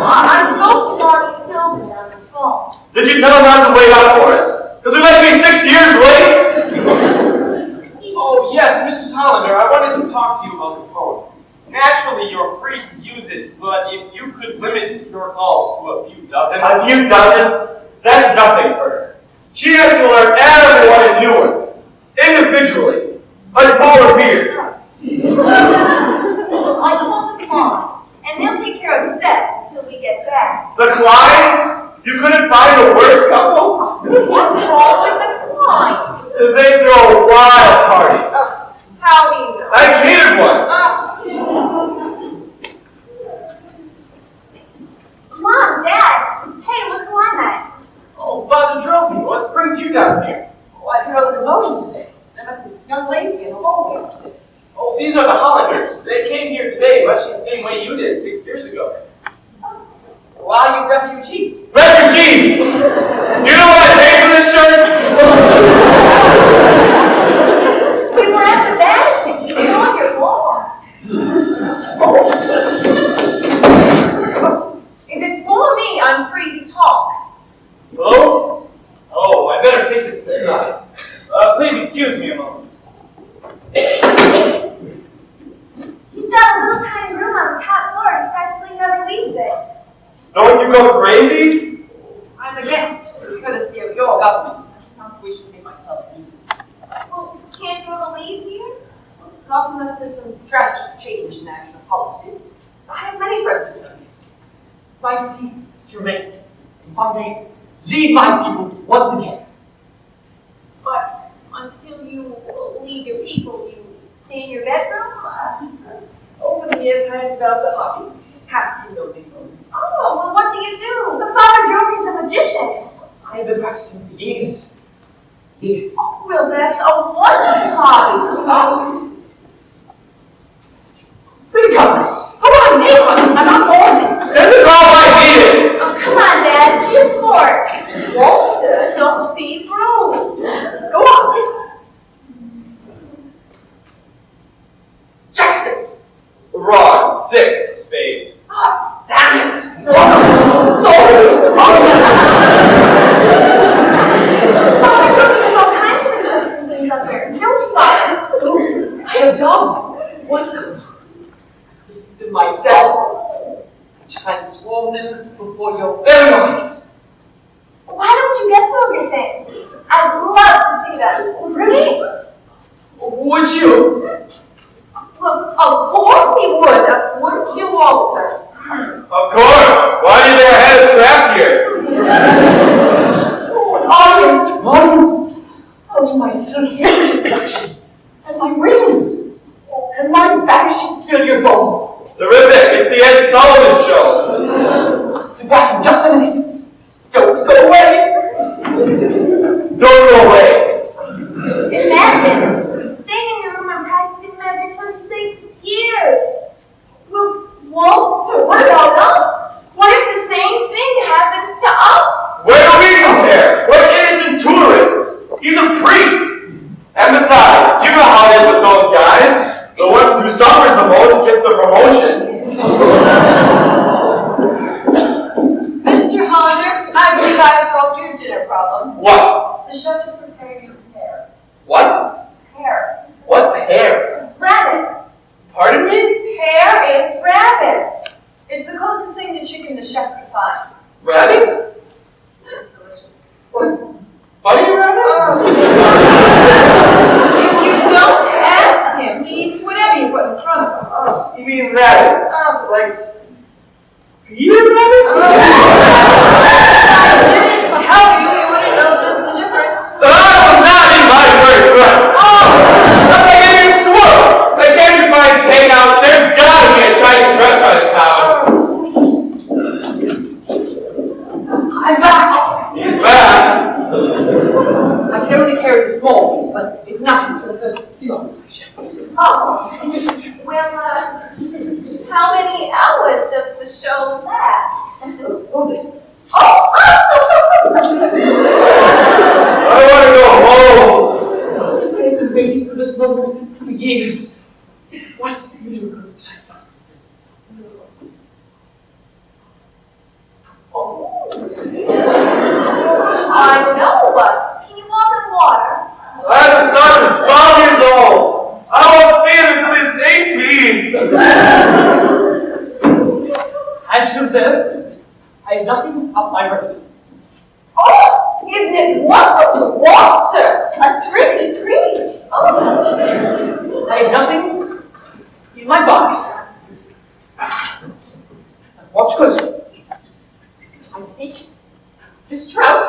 Speaker 7: I spoke to Marty Silver on the phone.
Speaker 5: Did you tell him not to wait out for us? Because we might be 6 years late.
Speaker 6: Oh, yes, Mrs. Hollander, I wanted to talk to you about the phone. Naturally, you're free to use it, but if you could limit your calls to a few dozen.
Speaker 5: A few dozen? That's nothing for her. She has to learn everyone in Newark, individually, like Paul Revere.
Speaker 7: I called the Kleins, and they'll take care of Seth until we get back.
Speaker 5: The Kleins? You couldn't find a worse couple?
Speaker 7: What's wrong with the Kleins?
Speaker 5: They throw wild parties.
Speaker 7: How do you know?
Speaker 5: I catered one.
Speaker 7: Mom, Dad, hey, look who I met.
Speaker 6: Oh, Father Trophy, what brings you down here?
Speaker 1: Oh, I heard a commotion today. I met this young lady in the hallway.
Speaker 6: Oh, these are the Hollanders. They came here today much in the same way you did 6 years ago.
Speaker 1: Why are you refugees?
Speaker 5: Refugees! Do you know what I paid for this shirt?
Speaker 7: We were at the Vatican. We saw your boss.
Speaker 3: If it's for me, I'm free to talk.
Speaker 6: Hello? Oh, I better take this inside. Please excuse me a moment.
Speaker 7: He's got a little tiny room on the top floor and he practically never leaves it.
Speaker 5: Don't you go crazy?
Speaker 1: I'm a guest, courtesy of your government. I do not wish to make myself nuisance.
Speaker 7: Well, can't you ever leave here?
Speaker 1: Not unless there's some drastic change in national policy. I have many friends who've done this. My duty is to remain, and someday lead my people once again.
Speaker 7: But until you leave your people, you stay in your bedroom?
Speaker 1: Over the years, I have developed a hobby, passing the building.
Speaker 7: Oh, well, what do you do? The Father Jorgen's a magician.
Speaker 1: I have been practicing for years. Years.
Speaker 7: Oh, well, that's a wonderful hobby.
Speaker 1: Good company. Go on, take one. I'm not forcing.
Speaker 5: This is all I needed.
Speaker 7: Oh, come on, Dad. Here's Fort. Walter, don't be rude.
Speaker 1: Go on, take one. Jack spades.
Speaker 5: Wrong. 6 of spades.
Speaker 1: Ah, damn it. Sorry. transform them before your very eyes.
Speaker 7: Why don't you get some of your things? I'd love to see them.
Speaker 1: Really? Would you?
Speaker 7: Well, of course he would. Wouldn't you, Walter?
Speaker 5: Of course! Why do you think I had it strapped here?
Speaker 1: Audience! How do my silk handkerchief collection, and my rings, and my bag fill your bones?
Speaker 5: Terrific! It's the Ed Sullivan Show!
Speaker 1: Be back in just a minute. Don't go away.
Speaker 5: Don't go away!
Speaker 7: Imagine staying in your room and practicing magic for 6 years. Well, Walter, what about us? What if the same thing happens to us?
Speaker 5: Where do we compare? We're innocent tourists! He's a priest! And besides, you know how it is with those guys. The one who suffers the most gets the promotion.
Speaker 8: Mr. Hollander, I believe I have solved your dinner problem.
Speaker 5: What?
Speaker 8: The chef is preparing your hair.
Speaker 5: What?
Speaker 8: Hair.
Speaker 5: What's hair?
Speaker 7: Rabbit.
Speaker 5: Pardon me?
Speaker 7: Hair is rabbit.
Speaker 8: It's the closest thing to chicken the chef could find.
Speaker 5: Rabbit?
Speaker 8: It's delicious.
Speaker 5: Bunny rabbit?
Speaker 1: If you don't ask him, he eats whatever you put in front of him.
Speaker 5: Oh, you mean rabbit?
Speaker 1: Oh.
Speaker 5: Like Peter Rabbit?
Speaker 8: I didn't tell you, you wouldn't know just the difference.
Speaker 5: Oh, not in my very friends! That's like any squirrel! They can't even find takeout. There's gotta be a Chinese restaurant in town.
Speaker 1: I'm back.
Speaker 5: He's back.
Speaker 1: I can only carry the small things, but it's nothing for the first few hours of my show.
Speaker 7: Oh, well, how many hours does the show last?
Speaker 1: Oh, this.
Speaker 5: I want to go home.
Speaker 1: I've been waiting for this moment for years. What miracle should I start?
Speaker 7: I know what. Can you walk on water?
Speaker 5: I have a son who's 12 years old. I won't see him until he's 18.
Speaker 1: As you observe, I have nothing up my representative.
Speaker 7: Oh, isn't it wonderful, Walter? A tricky priest. Oh.
Speaker 1: I have nothing in my box. Watch closely. I take this trout,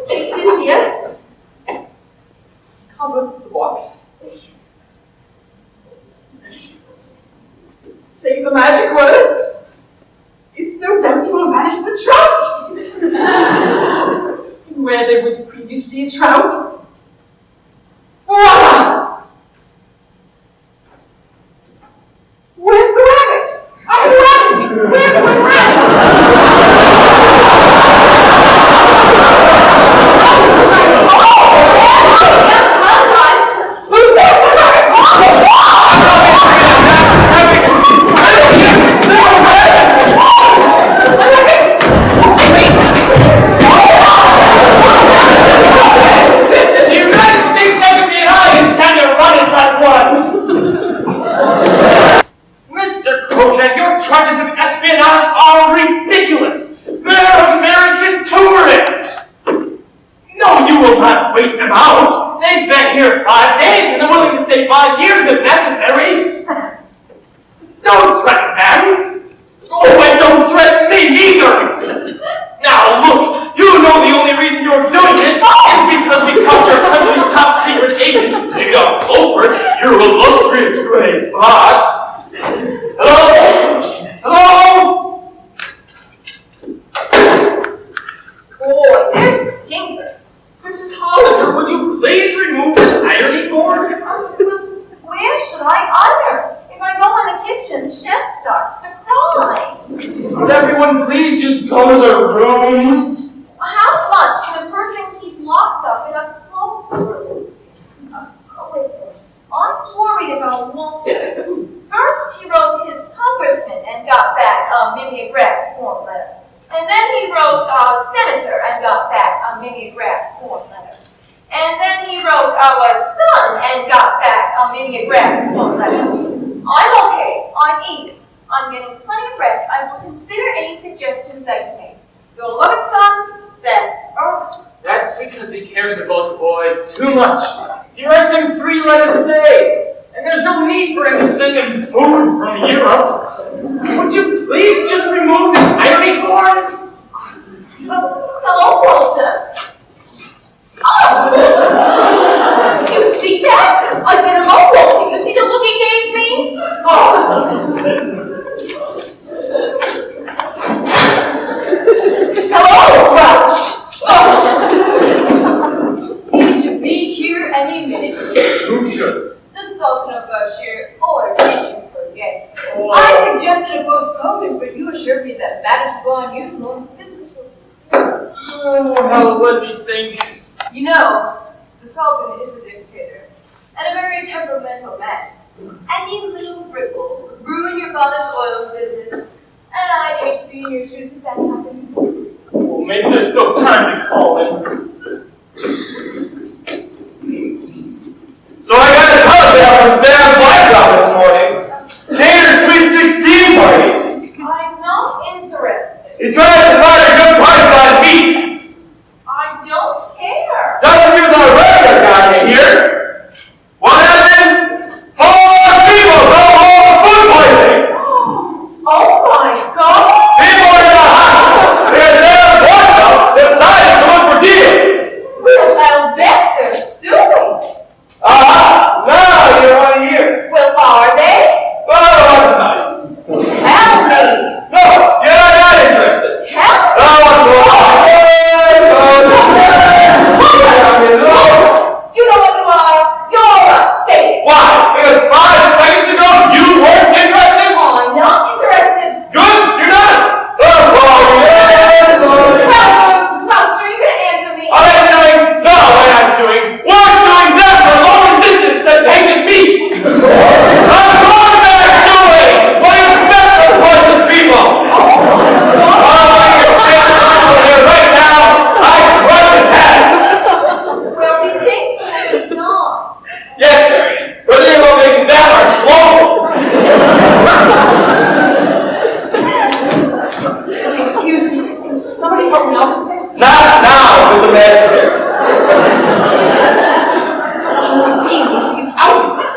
Speaker 1: place it here, cover the box, say the magic words. It's no doubt you will vanish the trout. Where there was previously a trout, voila! Where's the rabbit? I'm rabbit! Where's my rabbit?
Speaker 6: Mr. Kojak, your charges of espionage are ridiculous. They're American tourists. No, you will not wait them out. They've been here 5 days and they're willing to stay 5 years if necessary. Don't threaten them. Oh, and don't threaten me either. Now look, you know the only reason you're doing this is because we caught your country's top secret agent, Adolf Colbert, your illustrious gray fox. Hello? Hello?
Speaker 7: Boy, they're stinkers.
Speaker 6: Mrs. Hollander, would you please remove this ironing board?
Speaker 7: Where should I iron? If I go in the kitchen, Chef starts to cry.
Speaker 6: Would everyone please just go to their rooms?
Speaker 7: How much can a person keep locked up in a cloakroom? Listen, I'm worried about Walter. First, he wrote his congressman and got back a mimeograph form letter. And then he wrote our senator and got back a mimeograph form letter. And then he wrote our son and got back a mimeograph form letter. I'm okay, I'm even. On getting plenty of rest, I will consider any suggestions I can make. Your loving son, Seth. Oh,
Speaker 6: That's because he cares about the boy too much. He writes him 3 letters a day, and there's no need for him to send him food from Europe. Would you please just remove this irony board?
Speaker 7: Hello, Walter. Oh! You see that? I said hello, Walter. You see the look he gave me? Oh. Hello, Grouch. Oh.
Speaker 8: He should be here any minute.
Speaker 6: Who should?
Speaker 8: The Sultan of Bashir, or did you forget?
Speaker 6: Oh.
Speaker 8: I suggested a postponement, but you assured me that matters go on usual business.
Speaker 6: Oh, well, let's think.
Speaker 8: You know, the Sultan is a dictator, and a very temperamental man. Any little ripple would ruin your father's oil business, and I'd hate to be in your shoes if that happens.
Speaker 6: Well, maybe there's still time to call him.
Speaker 5: So I got a telegram from Sam Blackout this morning. Cater Sweet 16 party.
Speaker 7: I'm not interested.
Speaker 5: He tries to find a good price on meat.
Speaker 7: I don't care.
Speaker 5: Doesn't use our regular guy here. What happens? 4 people go home with food poisoning.
Speaker 7: Oh my God!
Speaker 5: People in the hospital because Sam Blackout decided to look for deals.
Speaker 7: Well, I'll bet they're suing.
Speaker 5: Now you want to hear.
Speaker 7: Well, are they?
Speaker 5: Well, I don't want to tell you.
Speaker 7: Tell me.
Speaker 5: No, you're not interested.
Speaker 7: Tell me.
Speaker 5: I want to
Speaker 7: You know what you are? You're a saint.
Speaker 5: Why? Because 5 seconds ago you weren't interested?
Speaker 7: I'm not interested.
Speaker 5: Good, you're not.
Speaker 7: Grouch, are you gonna answer me?
Speaker 5: Are they suing? No, we're not suing. We're suing them for low resistance to taking meat. Of course they're suing. What do you expect from poison people? Oh, I can say I'm here right now. I crush his head.
Speaker 7: Well, we think maybe not.
Speaker 5: Yes, Mary. We're thinking about making that our slogan.
Speaker 1: Excuse me. Somebody help me out with this?
Speaker 5: Not now with the bad players.
Speaker 1: Dean, you see, it's out of this.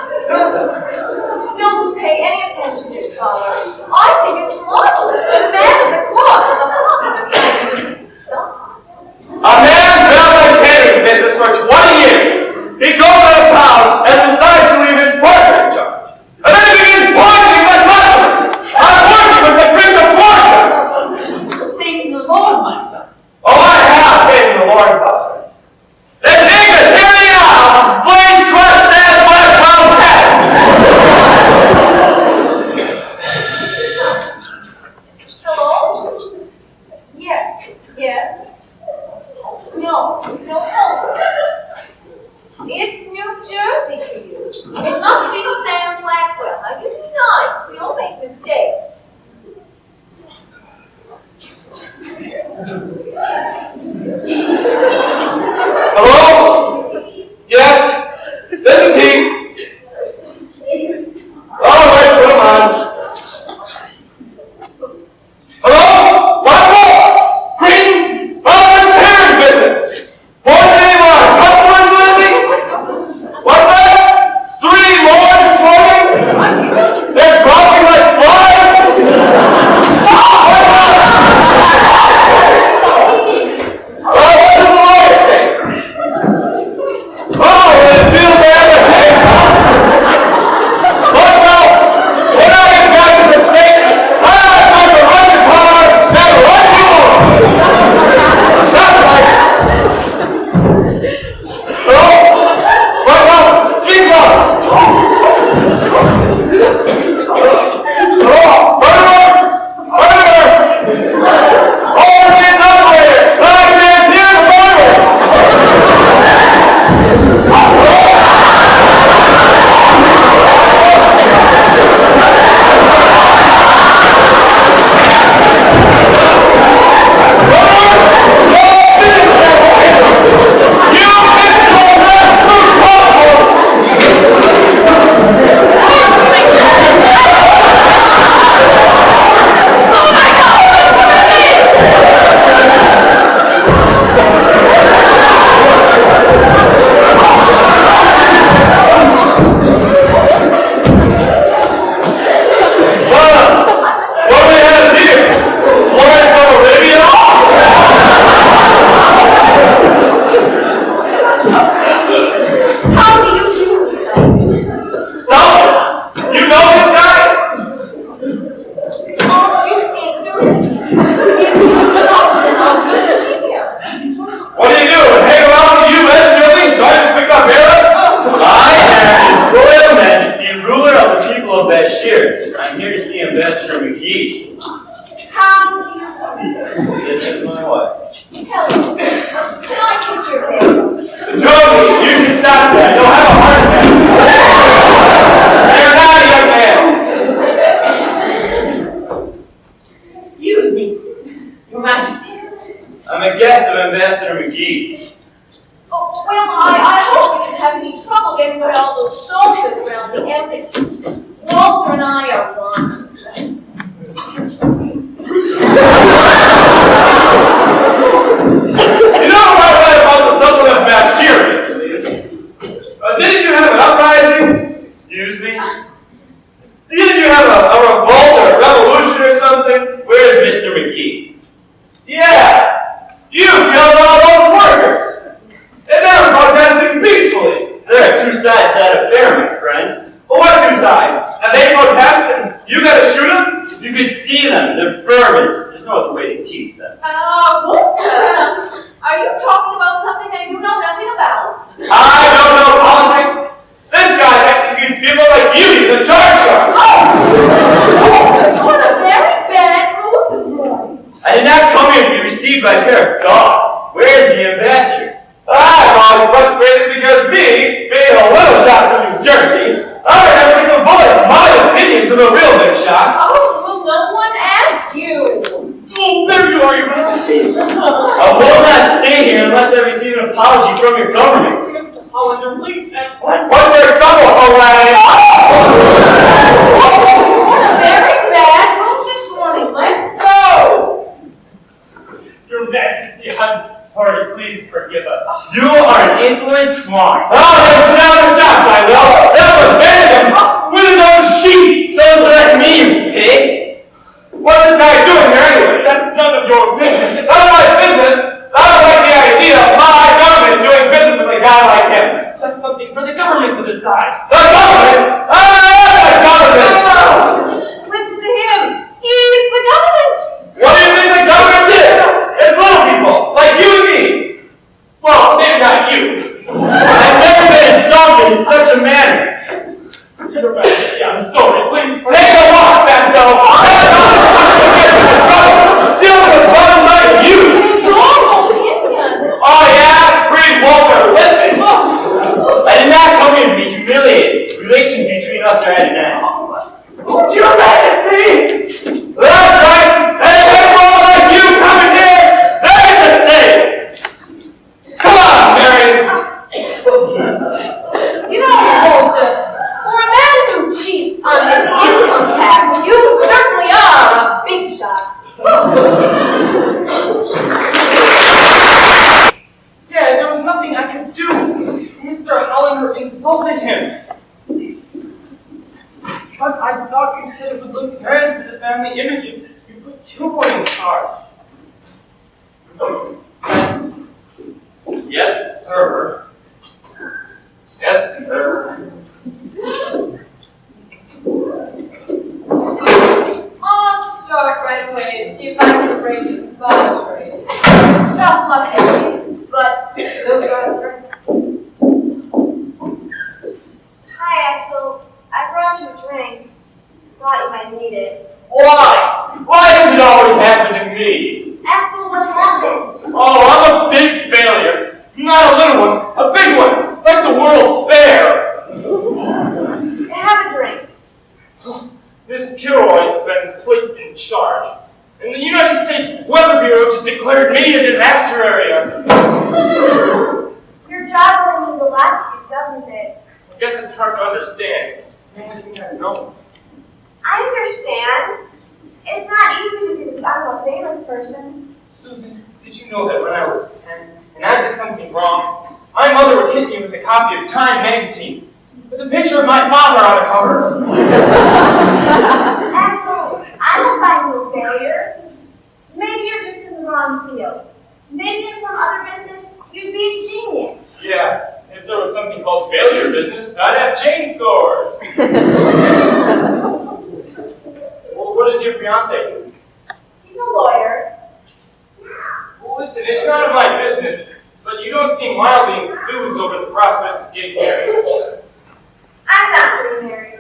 Speaker 7: Don't pay any attention to it, Father. I think it's marvelous. The man of the cloth is a homicide.
Speaker 5: A man built a catering business for 20 years. He goes out of town and decides to leave his partner in charge. And then he begins poisoning my customers. I'm working with the Prince of Florida.
Speaker 1: Thank the Lord, my son.
Speaker 5: Oh, I have faith in the Lord, Father. Then David, hear me now. Please crush Sam Blackwell's head.
Speaker 7: Hello? Yes. No, help. It's New Jersey for you. It must be Sam Blackwell. Now, you be nice. We all make mistakes.
Speaker 5: Hello? Yes? This is he. All right, put him on. Hello? Blackwell? Green? Parent business. More than anyone. Customers living? What's that? 3 more this morning? They're dropping like flies?
Speaker 7: government. It's the Sultan of Bashir.
Speaker 5: What do you do? Hang around the U.S. building trying to pick up Arabs?
Speaker 9: I am His Royal Majesty, ruler of the people of Bashir. I'm here to see Ambassador McGee.
Speaker 7: How do you do?
Speaker 9: This is my wife.
Speaker 7: Hello. Can I take your name?
Speaker 5: Joey, you should stop that. You'll have a heart attack. You're not a young man.
Speaker 1: Excuse me, Your Majesty.
Speaker 9: I'm a guest of Ambassador McGee's.
Speaker 7: Oh, well, I hope you didn't have any trouble getting by all those soldiers around the embassy. Walter and I are one.
Speaker 5: You know what I read about the Sultan of Bashir recently? Didn't you have an uprising?
Speaker 9: Excuse me?
Speaker 5: Didn't you have a revolt or a revolution or something?
Speaker 9: Where's Mr. McGee?
Speaker 5: Yeah! You killed all those workers! And they were protesting peacefully!
Speaker 9: There are two sides to that affair, my friend.
Speaker 5: Well, what two sides? And they protested? You gotta shoot them?
Speaker 9: You could see them. They're fervent. There's no other way to teach them.
Speaker 7: Walter, are you talking about something that you know nothing about?
Speaker 5: I don't know politics. This guy executes people like you. He's a charge card.
Speaker 7: Walter, you're in a very bad mood this morning.
Speaker 9: I did not come here to be received by a pair of dogs. Where's the ambassador?
Speaker 5: I'm always frustrated because me, being a little shot from New Jersey, I have to voice my opinion to the real big shot.
Speaker 7: Oh, well, no one asked you.
Speaker 6: Oh, there you are, Your Majesty.
Speaker 9: I will not stay here unless I receive an apology from your government.
Speaker 6: Mr. Hollander, please.
Speaker 5: What's your trouble, O'Reilly?
Speaker 7: You're in a very bad mood this morning. Let's go.
Speaker 6: Your Majesty, I'm sorry. Please forgive us.
Speaker 9: You are an insolent swine.
Speaker 5: Oh, they're down the chops, I will. They'll abandon him with his own sheets.
Speaker 9: Don't threaten me, you pig.
Speaker 5: What's this guy doing here anyway?
Speaker 6: That's none of your business.
Speaker 5: It's none of my business. I don't like the idea of my government doing business with a guy like him.
Speaker 6: That's something for the government to decide.
Speaker 5: The government? I am the government!
Speaker 7: Listen to him. He's the government.
Speaker 5: What do you think the government is? It's little people, like you and me. Well, maybe not you.
Speaker 9: I've never been insulted in such a manner.
Speaker 6: Your Majesty, I'm sorry. Please forgive
Speaker 5: Take a walk, Fatso. Dealing with bums like you.
Speaker 7: Your opinion.
Speaker 5: Oh yeah? Bring Walter with me.
Speaker 9: I did not come here to be humiliated. Relations between us are at an end.
Speaker 5: Your Majesty! That's right! And if it's all like you coming here, they're the same! Come on, Mary!
Speaker 7: You know, Walter, for a man who cheats on his income tax, you certainly are a big shot.
Speaker 6: Dad, there was nothing I could do. Mr. Hollander insulted him. But I thought you said it would look bad to the family image if you put Kilroy in charge.
Speaker 9: Yes, sir. Yes, sir.
Speaker 8: I'll start right away and see if I can break the spy trade. Tough luck, Eddie, but those are the friends.
Speaker 3: Hi, Axel. I brought you a drink. Thought you might need it.
Speaker 6: Why? Why does it always happen to me?
Speaker 3: Axel, what happened?
Speaker 6: Oh, I'm a big failure. Not a little one, a big one, like the World's Fair.
Speaker 3: Have a drink.
Speaker 6: This Kilroy's been placed in charge, and the United States Weather Bureau just declared me a disaster area.
Speaker 3: Your job only means a lot to you, doesn't it?
Speaker 6: I guess it's hard to understand. The only thing I know.
Speaker 3: I understand. It's not easy to be the son of a famous person.
Speaker 6: Susan, did you know that when I was 10 and I did something wrong, my mother would hit me with a copy of Time magazine with a picture of my father on the cover?
Speaker 3: Axel, I don't find you a failure. Maybe you're just in the wrong field. Maybe in some other business, you'd be a genius.
Speaker 6: Yeah, if there was something called failure business, I'd have chain stores. Well, what does your fiance do?
Speaker 3: He's
Speaker 6: Listen, it's none of my business, but you don't seem mildly enthused over the prospect of getting married.
Speaker 7: I'm not getting married.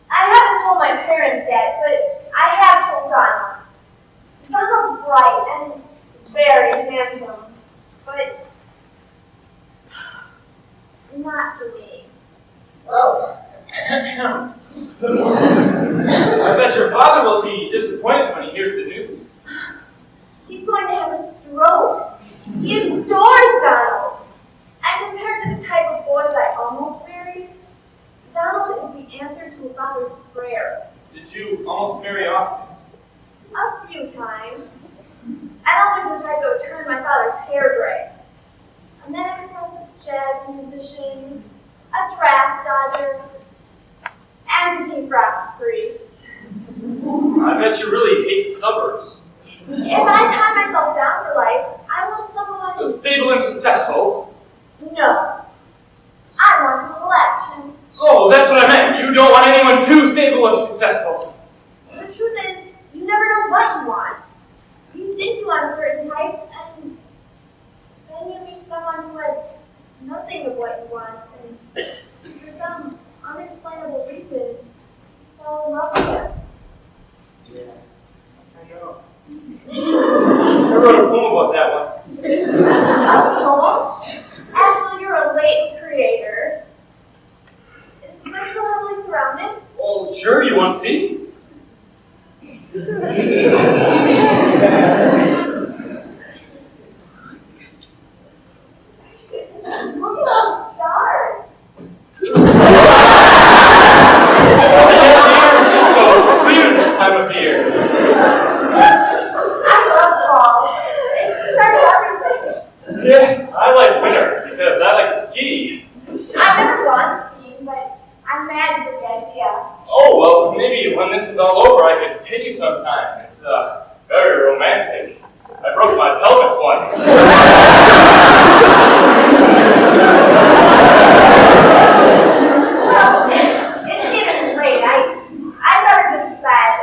Speaker 7: I haven't told my parents yet, but I have told Donald. Donald's bright and very handsome, but not for me.
Speaker 6: Oh. I bet your father will be disappointed when he hears the news.
Speaker 7: He's going to have a stroke. He adores Donald. And compared to the type of boys I almost married, Donald is the answer to a father's prayer.
Speaker 6: Did you almost marry often?
Speaker 7: A few times. I always the type that would turn my father's hair gray. A metaphor jazz musician, a draft dodger, and a defrocked priest.
Speaker 6: I bet you really hate the suburbs.
Speaker 7: If I tie myself down for life, I want someone...
Speaker 6: Stable and successful?
Speaker 7: No. I want a selection.
Speaker 6: Oh, that's what I meant. You don't want anyone too stable or successful.
Speaker 7: The truth is, you never know what you want. You think you want a certain type, and then you meet someone who has nothing of what you want, and for some unexplainable reason, you fall in love with them.
Speaker 6: Yeah, I know. I wrote a poem about that once.
Speaker 7: A poem? Axel, you're a late creator. Is the place so heavily surrounded?
Speaker 6: Oh, sure, you want to see?
Speaker 7: Look at all the stars.
Speaker 6: It's just so clear this time of year.
Speaker 7: I love fall. It's everything.
Speaker 6: Yeah, I like winter because I like to ski.
Speaker 7: I've never gone skiing, but I'm mad at the idea.
Speaker 6: Oh, well, maybe when this is all over, I could take you sometime. It's very romantic. I broke my pelvis once.
Speaker 7: Well, it's getting late. I better just bed.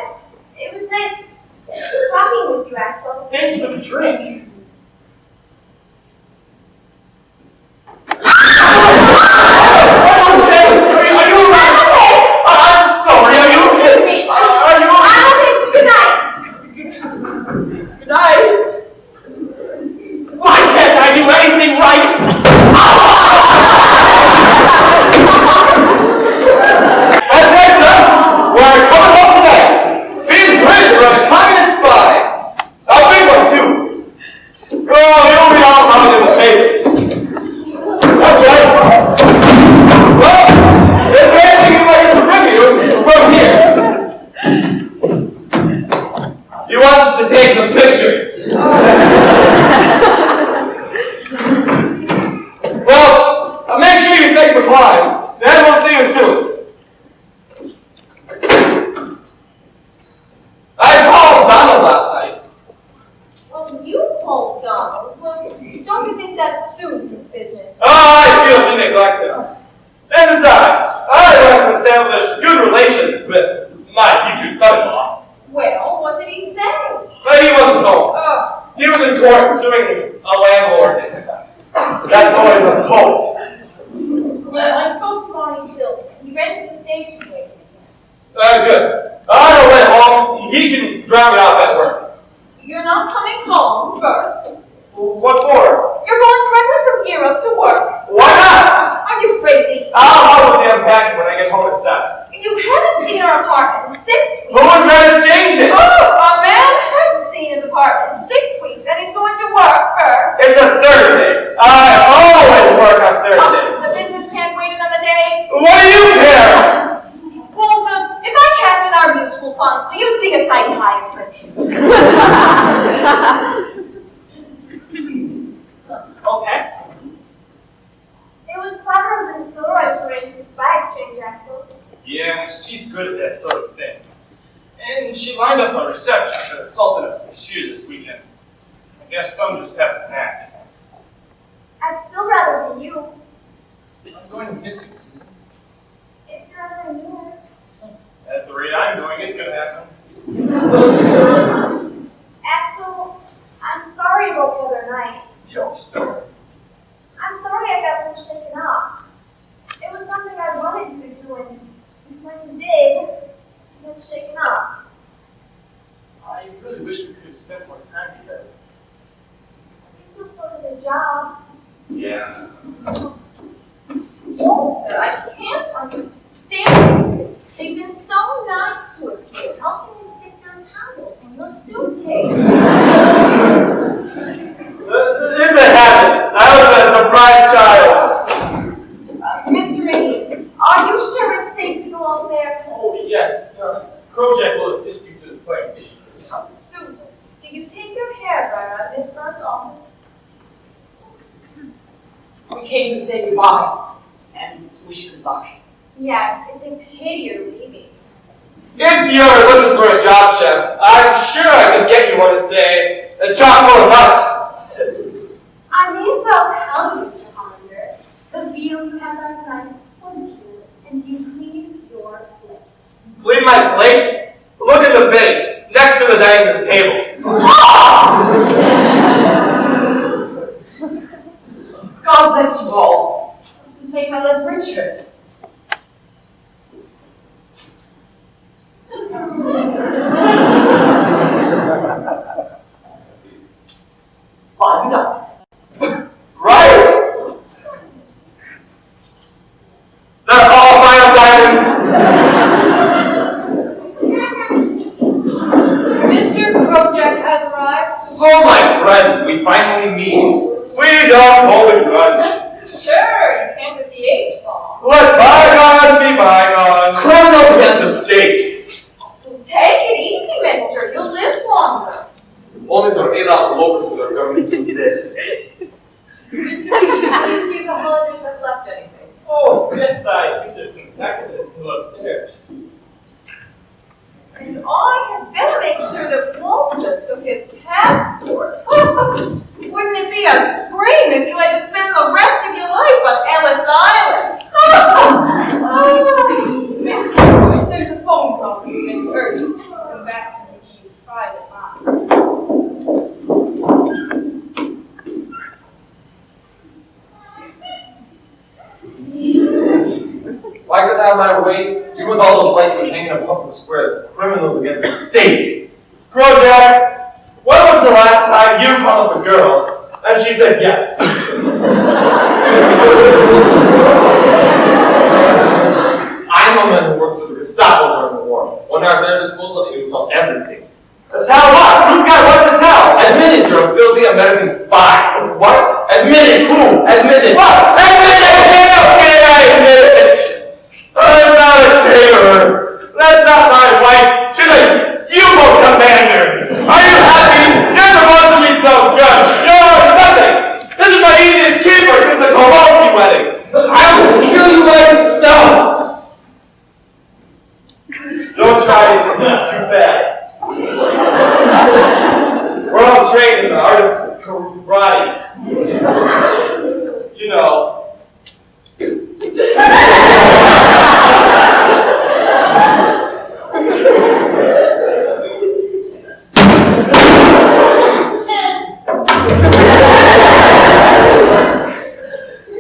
Speaker 7: It was nice talking with you, Axel.
Speaker 6: Thanks for the drink. Are you alive? I'm sorry, are you okay? Are you
Speaker 7: I'm okay. Good night.
Speaker 6: Good night. Why can't I do anything right? That's right, son. We're coming home tonight. Being trained around a communist spy. A big one, too. Oh, it'll be all coming in the papers. That's right. Well, if there's anything you'd like us to bring you, from here. He wants us to take some pictures. Well, make sure you thank McCline. Then we'll see you soon. I called Donald last night.
Speaker 7: Well, you called Donald. Well, don't you think that's Susan's business?
Speaker 6: Oh, I feel she neglects him. And besides, I'd like to establish good relations with my future son-in-law.
Speaker 7: Well, what did he say?
Speaker 6: But he wasn't home.
Speaker 7: Oh,
Speaker 6: He was in court suing a landlord. That boy is a poet.
Speaker 7: well, I spoke to Bonnie Silver. He ran to the station with me.
Speaker 6: Good. On our way home, he can drop me off at work.
Speaker 7: You're not coming home first.
Speaker 6: What for?
Speaker 7: You're going directly from Europe to work.
Speaker 6: Why not?
Speaker 7: Are you crazy?
Speaker 6: I'll help with the unpacking when I get home at 7.
Speaker 7: You haven't seen our apartment in 6 weeks.
Speaker 6: Who's going to change it?
Speaker 7: Oh, our man hasn't seen his apartment in 6 weeks, and he's going to work first.
Speaker 6: It's a Thursday. I always work on Thursday.
Speaker 7: The business can't wait another day.
Speaker 6: What do you care?
Speaker 7: Walter, if I cash in our mutual funds, will you see a psychiatrist?
Speaker 6: Okay.
Speaker 7: It was clever of Miss Gilroy to arrange this buy exchange, Axel.
Speaker 6: Yeah, she's good at that sort of thing. And she lined up a reception for the Sultan of Bashir this weekend. I guess some just have a knack.
Speaker 7: I'd still rather be you,
Speaker 6: I'm going to miss you, Susan.
Speaker 7: if you're ever here.
Speaker 6: At the rate I'm going, it could happen.
Speaker 7: Axel, I'm sorry about
Speaker 6: really wish we could have spent more time together.
Speaker 3: They still started their job.
Speaker 6: Yeah.
Speaker 7: Walter, I can't understand you. They've been so nice to us here. How can you stick your towels in your suitcase?
Speaker 5: It's a habit. I was a deprived child.
Speaker 7: Mr. McGee, are you sure it's safe to go out there?
Speaker 6: Oh, yes. Kojak will assist you to the plane.
Speaker 7: Oh, Susan, do you take your hair dryer out of Miss Bird's office?
Speaker 1: We came to say goodbye and to wish you good luck.
Speaker 3: Yes, it's a pity you're leaving.
Speaker 5: If you're looking for a job, chef, I'm sure I could get you one and say, a chock full of nuts.
Speaker 3: I may as well tell you, Mr. Hollander, the veal you had last night was good, and you cleaned your plate.
Speaker 5: Clean my plate? Look at the base, next to the dining room table.
Speaker 1: God bless you all. You made my life richer. $5.
Speaker 5: Right? They're all final diamonds.
Speaker 8: Mr. Kojak has arrived.
Speaker 5: So, my friends, we finally meet. We don't hold a grudge.
Speaker 7: Sure, you came with the H-bomb.
Speaker 5: Let bygones be bygones. Criminals against the state.
Speaker 7: Take it easy, mister. You'll live longer.
Speaker 5: Only for 8 out locals that are going to do this.
Speaker 8: Mr. McGee, please see if the Hollanders have left anything.
Speaker 6: Oh, yes, I think there's some packages still upstairs.
Speaker 7: And I had better make sure that Walter took his passport. Wouldn't it be a scream if you had to spend the rest of your life on Ellis Island?
Speaker 8: Miss Kilroy, there's a phone call from you. It's urgent. It's Ambassador McGee's private line.
Speaker 5: If I could have my way, you with all those lights hanging in public squares, criminals against the state. Kojak, when was the last time you called up a girl and she said yes? I know men who worked for the Gestapo during the war. When they're at their disposal, they will tell everything. Tell what? Who's got what to tell? Admit it, you're a filthy American spy. What? Admit it. Who? Admit it. What? Admit it! Okay, I admit it. I'm not a terror. That's not my wife. She's a U-boat commander. Are you happy? You're supposed to be so good. You're nothing. This is my easiest keeper since the Kowalski wedding. I will kill you myself. Don't try it too fast. We're all trained in the art of karate. You know.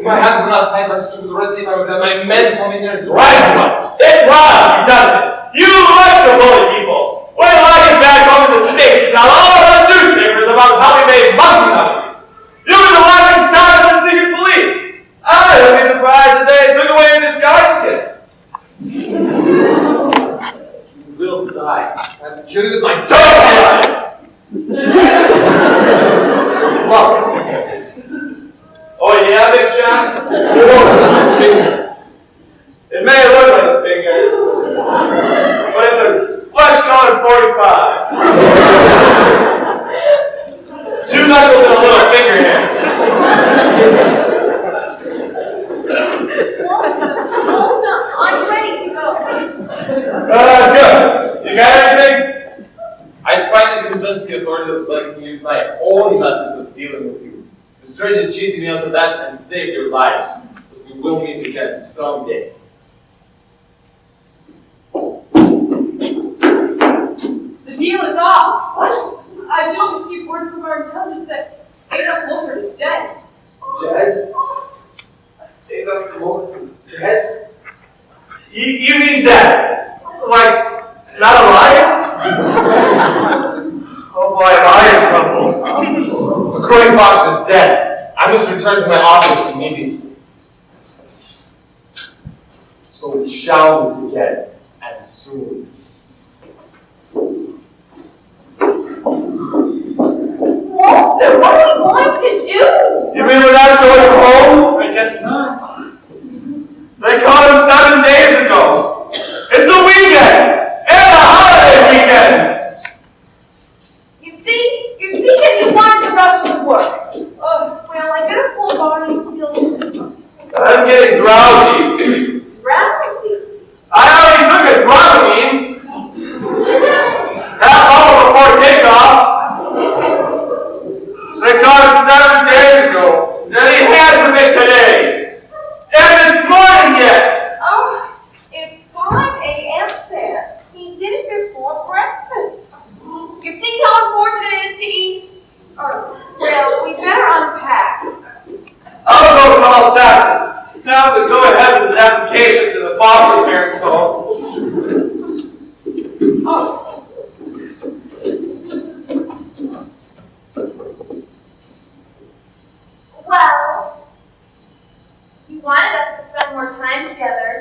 Speaker 5: My hands were not tied by stupid red tape. I would have my men come in there and drag them out. It was, you done it. You like to bully people. Wait till I get back home to the States and tell all the newspapers about how we made monkeys out of you. You were the laughing star of the secret police. I would be surprised if they took away your disguise kit. You will die. I have to kill you with my dog hand. Look. Oh yeah, big shot? It may look like a finger, but it's a flesh-colored 45. 2 knuckles and a little finger here.
Speaker 7: Walter, I'm ready to go.
Speaker 5: Good. You got everything? I finally convinced the authorities that I can use my own methods of dealing with you. Destroy this cheesy meal to that and save your lives. But we will meet again someday.
Speaker 8: The deal is off. What? I've just received word from our intelligence that Adolf Wolfert is dead.
Speaker 5: Dead? Adolf Wolfert is dead? You mean dead? Like, not alive?
Speaker 4: recording box is dead. I must return to my office immediately. So we shall meet again, and soon.
Speaker 7: Walter, what are we going to do?
Speaker 5: You mean we're not going home?
Speaker 6: I guess not.
Speaker 5: They called him 7 days ago. It's a weekend! And a holiday weekend!
Speaker 7: You said you wanted to rush to work. Oh, well, I better pull Barney's silver.
Speaker 5: I'm getting drowsy.
Speaker 7: Drowsy.
Speaker 5: I already took a Dramamine. Half hour before takeoff. They caught him 7 days ago. And he has it today. And this morning yet.
Speaker 7: Oh, it's 5 a.m. there. He did it before breakfast. You see how important it is to eat? Well, we better unpack.
Speaker 5: I'll go call Saturday. Now to go ahead with his application to the foster parents' home.
Speaker 7: Oh.
Speaker 3: Well, you wanted us to spend more time together.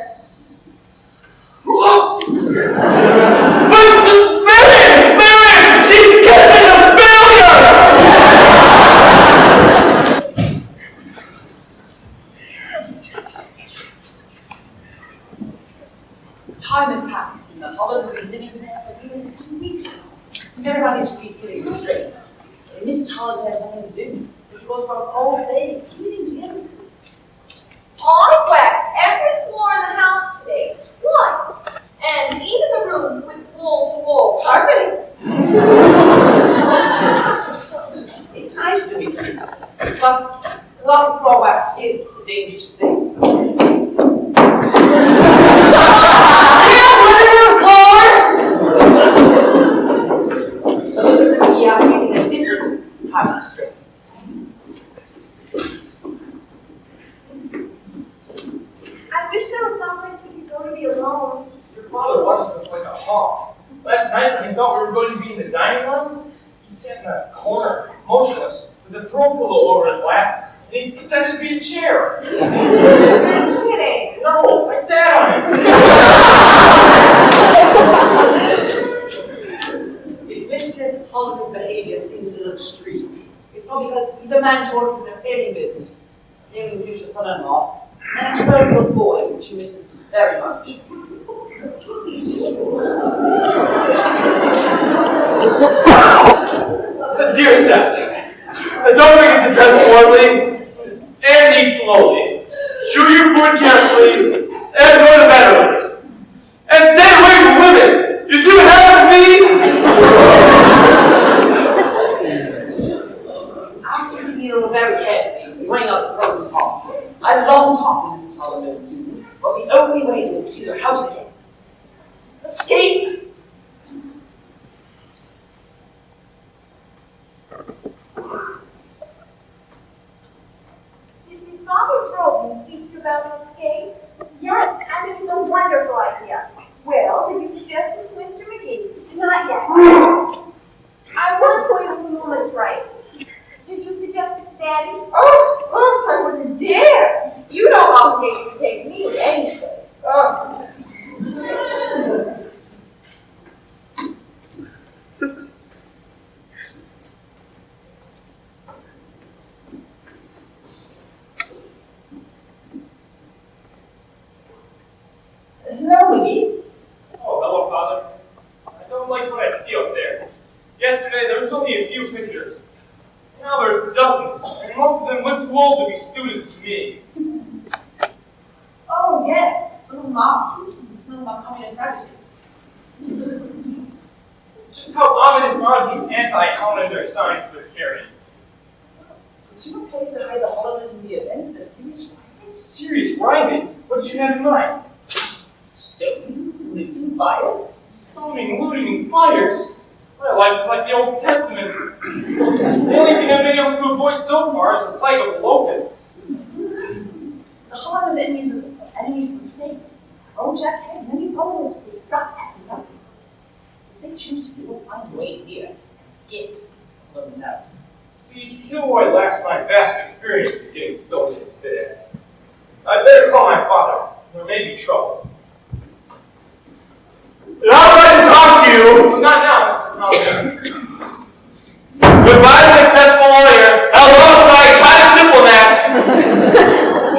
Speaker 5: Marion! She's kissing a failure!
Speaker 1: Time has passed, and the holidays have been living there for nearly 2 weeks now. And everybody's feeling straight. And Mrs. Holiday has nothing to do, so she goes for a whole day cleaning the ends.
Speaker 7: I waxed every floor in the house today, twice. And even the rooms with wall-to-wall carpeting.
Speaker 1: It's nice to be clean, but a lot of floor wax is a dangerous thing. Seems to be getting a different type of strength.
Speaker 3: I wish there was someplace we could go to be alone.
Speaker 6: Your father watches us like a hawk. Last night, when he thought we were going to be in the dining room, he sat in a corner, motionless, with a throw pillow over his lap, and he pretended to be a chair.
Speaker 7: You're kidding.
Speaker 6: No, I sat on it.
Speaker 1: If Mr. Holland's behavior seems a little extreme, it's probably because he's a man to work in a failing business, naming the future son-in-law, and a very good boy, which he misses very much.
Speaker 5: Dear Seth, don't forget to dress warmly and eat slowly. Chew your food carefully and go to bed early. And stay away from women. You see what happened to me?
Speaker 1: After you deal very carefully, weighing out the pros and cons, I love talking to Solomon and Susan, but the only way to see their house again. Escape!
Speaker 3: Did Father Drogan speak to you about escape? Yes, I think it's a wonderful idea. Well, did you suggest it to Mr. McGee? Not yet. I want to wait a moment's right. Did you suggest it to Daddy?
Speaker 7: Oh, I wouldn't dare. You don't obligate to take me any place. Oh.
Speaker 1: Hello, McGee.
Speaker 6: Oh, hello, Father. I don't like what I see up there. Yesterday, there was only a few pictures. Now there's dozens, and most of them went too old to be students to me.
Speaker 1: Oh, yes. Some of them are students and some of them are communist graduates.
Speaker 6: Just how ominous are these anti-calendar signs they're carrying?
Speaker 1: Did you replace the hide the holidays in the event of a serious rioting?
Speaker 6: Serious rhyming? What did you have in mind?
Speaker 1: Stoning, looting, fires?
Speaker 6: Stoning, looting, and fires? My life is like the Old Testament. The only thing I've been able to avoid so far is the plague of locusts.
Speaker 1: The holidays enemies of the state. Old Jack has many problems with struck at nothing. If they choose to, they will find a way here and get loans out.
Speaker 6: See, Until I last my vast experience of getting stoned and spit at. I'd better call my father. There may be trouble.
Speaker 5: I'll try to talk to you.
Speaker 6: Not now, Mr. Conway.
Speaker 5: Goodbye, successful lawyer. Hello, psychotic diplomat.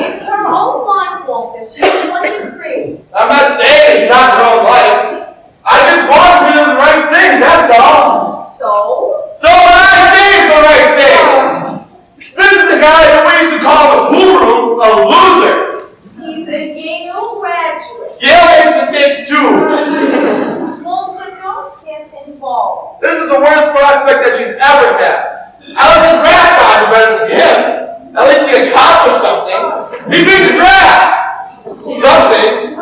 Speaker 7: It's her own life, Walter. She's plenty free.
Speaker 5: I'm not saying it's not her own life. I just want to do the right thing, that's all.
Speaker 7: So?
Speaker 5: So what I say is the right thing. This is the guy that we used to call in the pool room a loser.
Speaker 7: He's a Yale graduate.
Speaker 5: Yale makes mistakes too.
Speaker 7: Walter, don't get involved.
Speaker 5: This is the worst prospect that she's ever had. I like the draft dodger better than him. At least he accomplished something. He beat the draft. Something.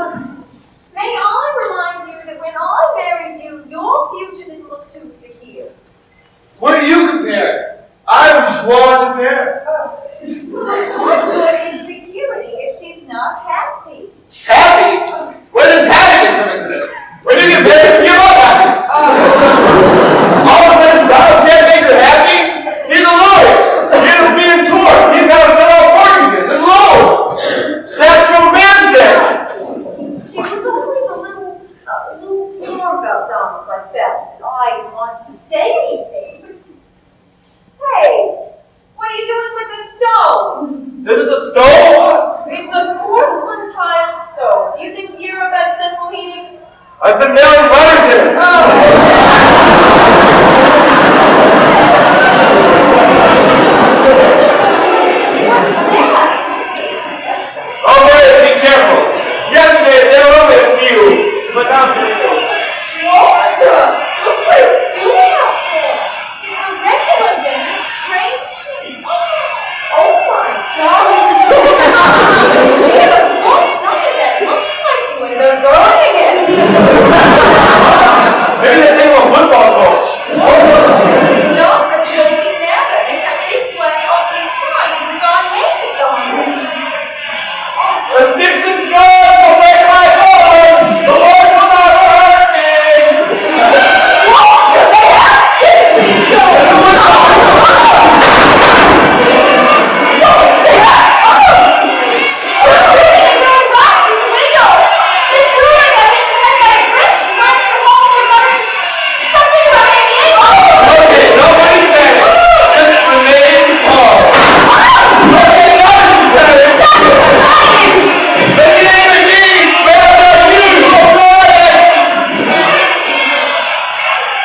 Speaker 7: May I remind you that when I married you, your future didn't look too secure.
Speaker 5: What do you compare? I'm Joie de Fer.
Speaker 7: What good is security if she's not happy?
Speaker 5: Happy? Where does happiness come into this? When you get married, you give up happiness. All of a sudden, Donald can't make her happy? He's a lawyer. He'll be in court. He's got to fill out mortgages and loans. That's romantic.
Speaker 7: She was always a little lukewarm about Donald, I felt, and I didn't want to say anything. Hey, what are you doing with the stove?
Speaker 5: This is a stove?
Speaker 7: It's a porcelain tiled stove. Do you think Europe has central heating?
Speaker 5: I've been mailing letters in. Oh, Mary, be careful. Yesterday, there were only a few, but now tomatoes.
Speaker 7: Walter, look what it's doing up there. It's a regular demonstration. Oh my God. Yeah, don't tell me that looks like you and they're burning it.
Speaker 5: Maybe they think I'm a football coach.
Speaker 7: This is not a joking matter. In fact, they flag up these signs with our names on them.
Speaker 5: The Simpsons go will break my heart. The Lord will not hurt me.
Speaker 7: Walter, they have Simpsons going on.
Speaker 5: Okay, nobody panic. Just remain calm. Okay, nobody panic. The game again. Where are you?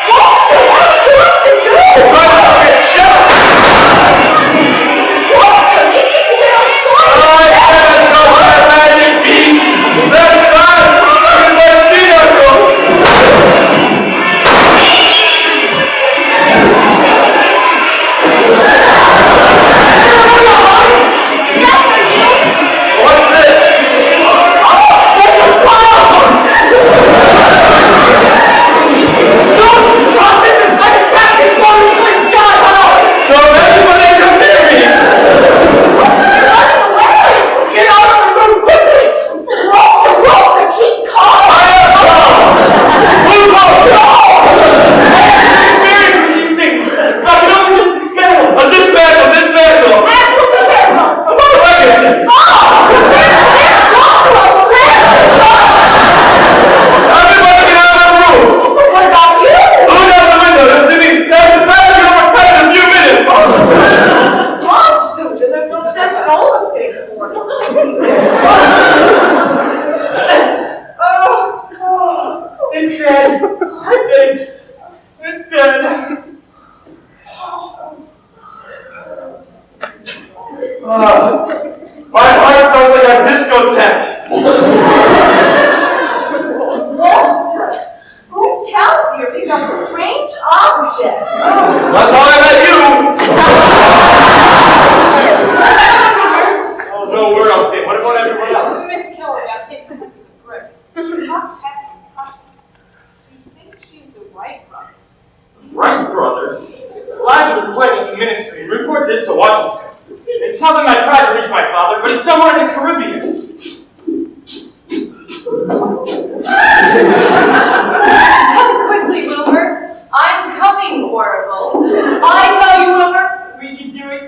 Speaker 7: Walter, what are you going to do?
Speaker 5: Try to get shot.
Speaker 7: Walter, you need to get outside.
Speaker 5: I said no magic beats. That's not my vehicle. What's this? Don't anybody come near me!
Speaker 7: Get out of the room quickly! Walter, keep calm!
Speaker 5: I am calm! Who's calm?
Speaker 6: I have experience with these things. I can only just dismantle.
Speaker 5: Dismantle!
Speaker 7: That's what we care about!
Speaker 5: Legacies! Everybody get out of the room!
Speaker 7: What about you?
Speaker 5: Look out the window and see me. That's the best you're gonna fight in a few minutes!
Speaker 7: Mom, Susan, there's no sense in all of us getting to work.
Speaker 6: It's dead. I did it. It's dead.
Speaker 5: My heart sounds like a discotheque.
Speaker 7: Walter, who tells you to pick up strange objects?
Speaker 5: That's how I met you.
Speaker 6: Oh no, we're okay. What about everyone else?
Speaker 8: Miss Keller got hit with a brick. She must have concussion. You think she's the Wright brothers?
Speaker 6: Wright brothers. Elijah was planning the ministry and report this to Washington. And tell them I tried to reach my father, but it's somewhere in the Caribbean.
Speaker 8: Come quickly, Wilbur. I'm coming, Oracle. I tell you, Wilbur, we can do it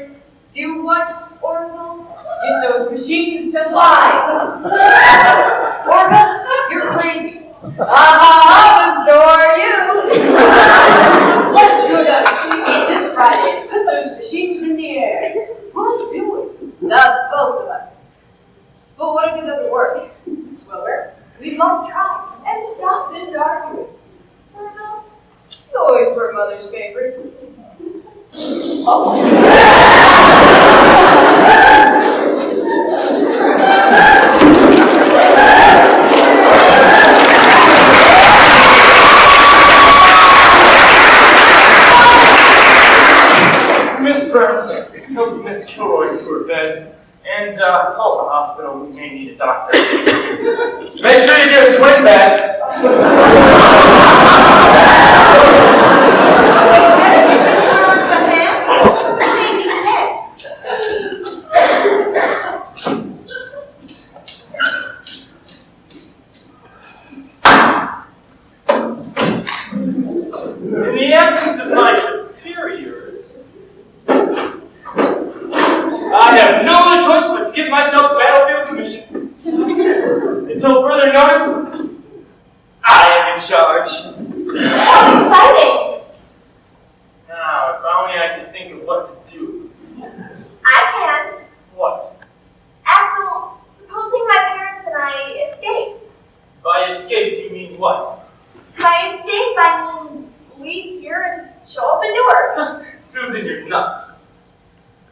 Speaker 8: machines to fly. Orville, you're crazy. And so are you. Let's go down to Cleveland this Friday and put those machines in the air. We'll do it. Both of us. But what if it doesn't work? Well, we must try and stop this argument. Orville, you always were Mother's favorite.
Speaker 6: Miss Burns, help Miss Kilroy to her bed, and call the hospital. We may need a doctor.
Speaker 5: Make sure you give her twin beds.
Speaker 6: In the absence of my superiors, I have no other choice but to give myself battlefield commission. Until further notice, I am in charge.
Speaker 3: How exciting!
Speaker 6: Now, if only I could think of what to do.
Speaker 3: I can.
Speaker 6: What?
Speaker 3: Axel, supposing my parents and I escape.
Speaker 6: By escape, you mean what?
Speaker 3: By escape, I mean leave here and show up in Newark.
Speaker 6: Susan, you're nuts.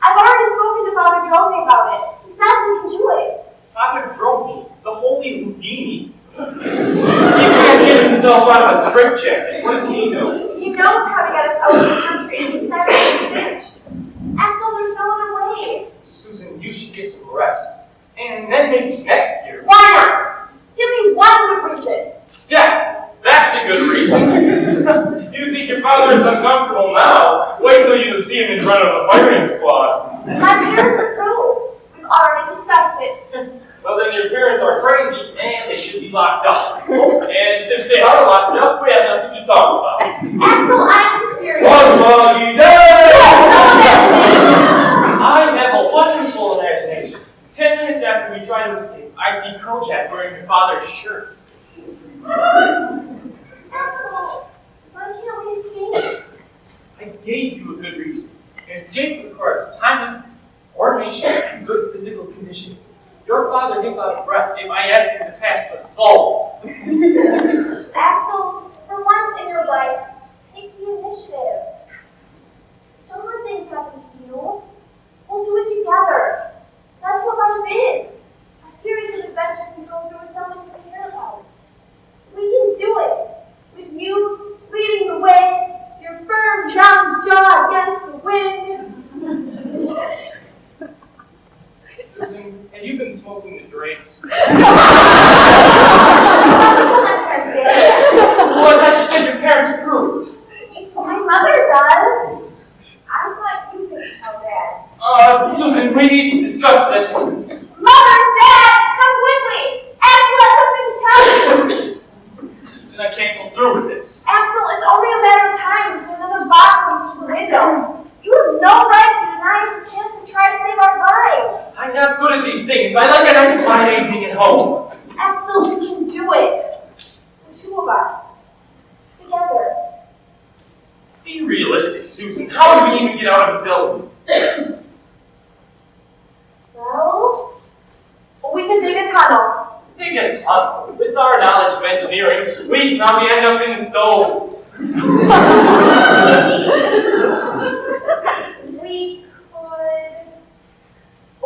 Speaker 3: I've already spoken to Father Drone about it. He says we can do it.
Speaker 6: Father Dropi, the holy Houdini. He can't get himself out of a straitjacket. What does he know?
Speaker 3: He knows how to get us out of the country, and he says it's finished. Axel, there's no other way.
Speaker 6: Susan, you should get some rest. And then maybe next year.
Speaker 3: Why not? Give me one good reason.
Speaker 6: Death! That's a good reason. You think your father is uncomfortable now? Wait till you see him in front of a firing squad.
Speaker 3: My parents approve. We've already discussed it.
Speaker 6: Well, then your parents are crazy and they should be locked up. And since they are locked up, we have nothing to talk about.
Speaker 3: Axel, I'm serious.
Speaker 6: I have a wonderful imagination. 10 minutes after we try to escape, I see Kojak wearing your father's shirt.
Speaker 3: Axel, why can't we escape?
Speaker 6: I gave you a good reason. An escape requires timing, coordination, and good physical conditioning. Your father gets out of breath if I ask him to pass the salt.
Speaker 3: Axel, for once in your life, take the initiative. Don't let things happen to you. We'll do it together. That's what life is. A series of adventures we go through with someone we care about. We can do it. With you leading the way, your firm, young jaw against the wind.
Speaker 6: Susan, have you been smoking the drapes?
Speaker 3: Come on, friend,
Speaker 6: Well, I thought you said your parents approved.
Speaker 3: it's my mother does. I thought you could tell Dad.
Speaker 6: Susan, we need to discuss this.
Speaker 3: Mother, Dad, come quickly! Axel has something to tell you!
Speaker 6: Susan, I can't go through with this.
Speaker 3: Axel, it's only a matter of time until another box comes through the window. You have no right to deny us the chance to try to save our lives.
Speaker 6: I'm not good at these things. I like a nice quiet evening at home.
Speaker 3: Axel, we can do it. The two of us. Together.
Speaker 6: Be realistic, Susan. How do we even get out of the building?
Speaker 3: Well, we can dig a tunnel.
Speaker 6: Dig a tunnel. With our knowledge of engineering, we probably end up in the stove.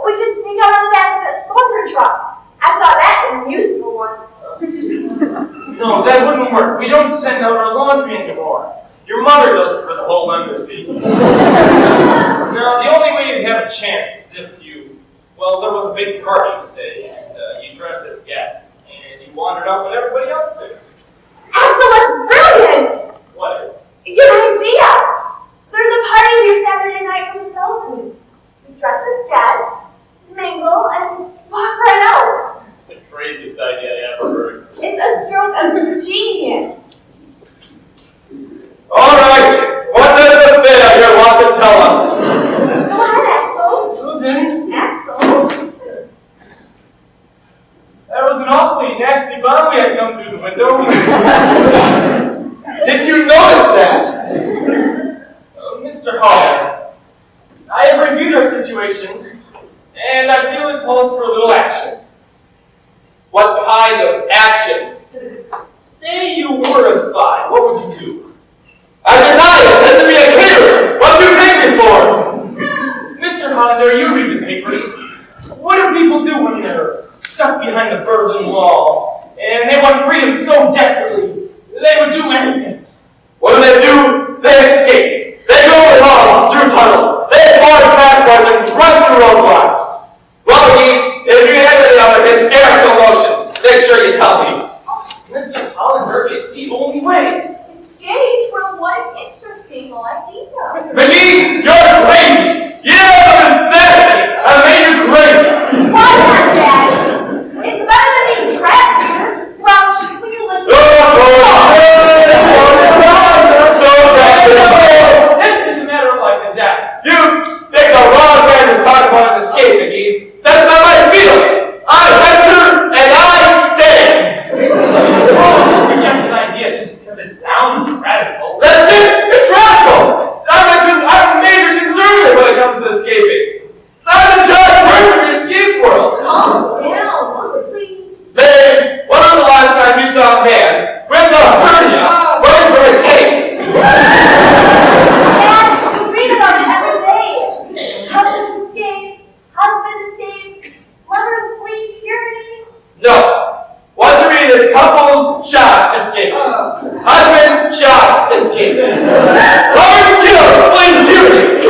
Speaker 3: We could sneak out on the back of the laundry truck. I saw that in a musical once.
Speaker 6: No, that wouldn't work. We don't send out our laundry anymore. Your mother does it for the whole embassy. No, the only way you'd have a chance is if well, there was a big party today, and you dressed as guests, and you wandered out when everybody else did.
Speaker 3: Axel, that's brilliant!
Speaker 6: What is?
Speaker 3: Your idea! There's a party here Saturday night from the Sultan. We dress as guests, mingle, and walk right out.
Speaker 6: It's the craziest idea I ever heard.
Speaker 3: It's a stroke of genius.
Speaker 5: All right, what does the failure want to tell us?
Speaker 3: Go ahead, Axel.
Speaker 6: Susan,
Speaker 3: Axel.
Speaker 6: Mr. Hall, I have reviewed our situation, and I feel it calls for a little action.
Speaker 4: What kind of action?
Speaker 6: Say you were a spy, what would you do?
Speaker 4: I deny it! Let me be a caterer! What do you take me for?
Speaker 6: Mr. Hollander, you read the papers. What do people do when they're stuck behind the Berlin Wall, and they want freedom so desperately, they would do anything?
Speaker 4: What do? They escape. They go along through tunnels. They board passports and run through roadblocks. Well, if you have any other hysterical emotions, make sure you tell me.
Speaker 6: Mr. Hollander, it's the only way.
Speaker 7: Escape? Well, what an interesting idea.
Speaker 4: McGee, you're crazy! You have insanity! I made you crazy!
Speaker 7: Why not, Dad? It's better than being trapped here. Grouch, will you listen?
Speaker 6: This is a matter of life and death.
Speaker 4: You picked the wrong man to talk about an escape, McGee. That's not my feeling. I enter and I stay.
Speaker 6: Reject this idea just because it sounds radical.
Speaker 4: That's it. It's radical. I'm a major conservative when it comes to escaping. I'm the John Birch of the escape world.
Speaker 7: Calm down, will you please?
Speaker 4: Babe, when was the last time you saw a man with a hernia running for a tank?
Speaker 3: Dad, you read about it every day. Husband escapes, husband escapes, lovers flee tyranny.
Speaker 4: No. What you read is couples shot escaping. Husband shot escaping. Lovers killed fleeing tyranny.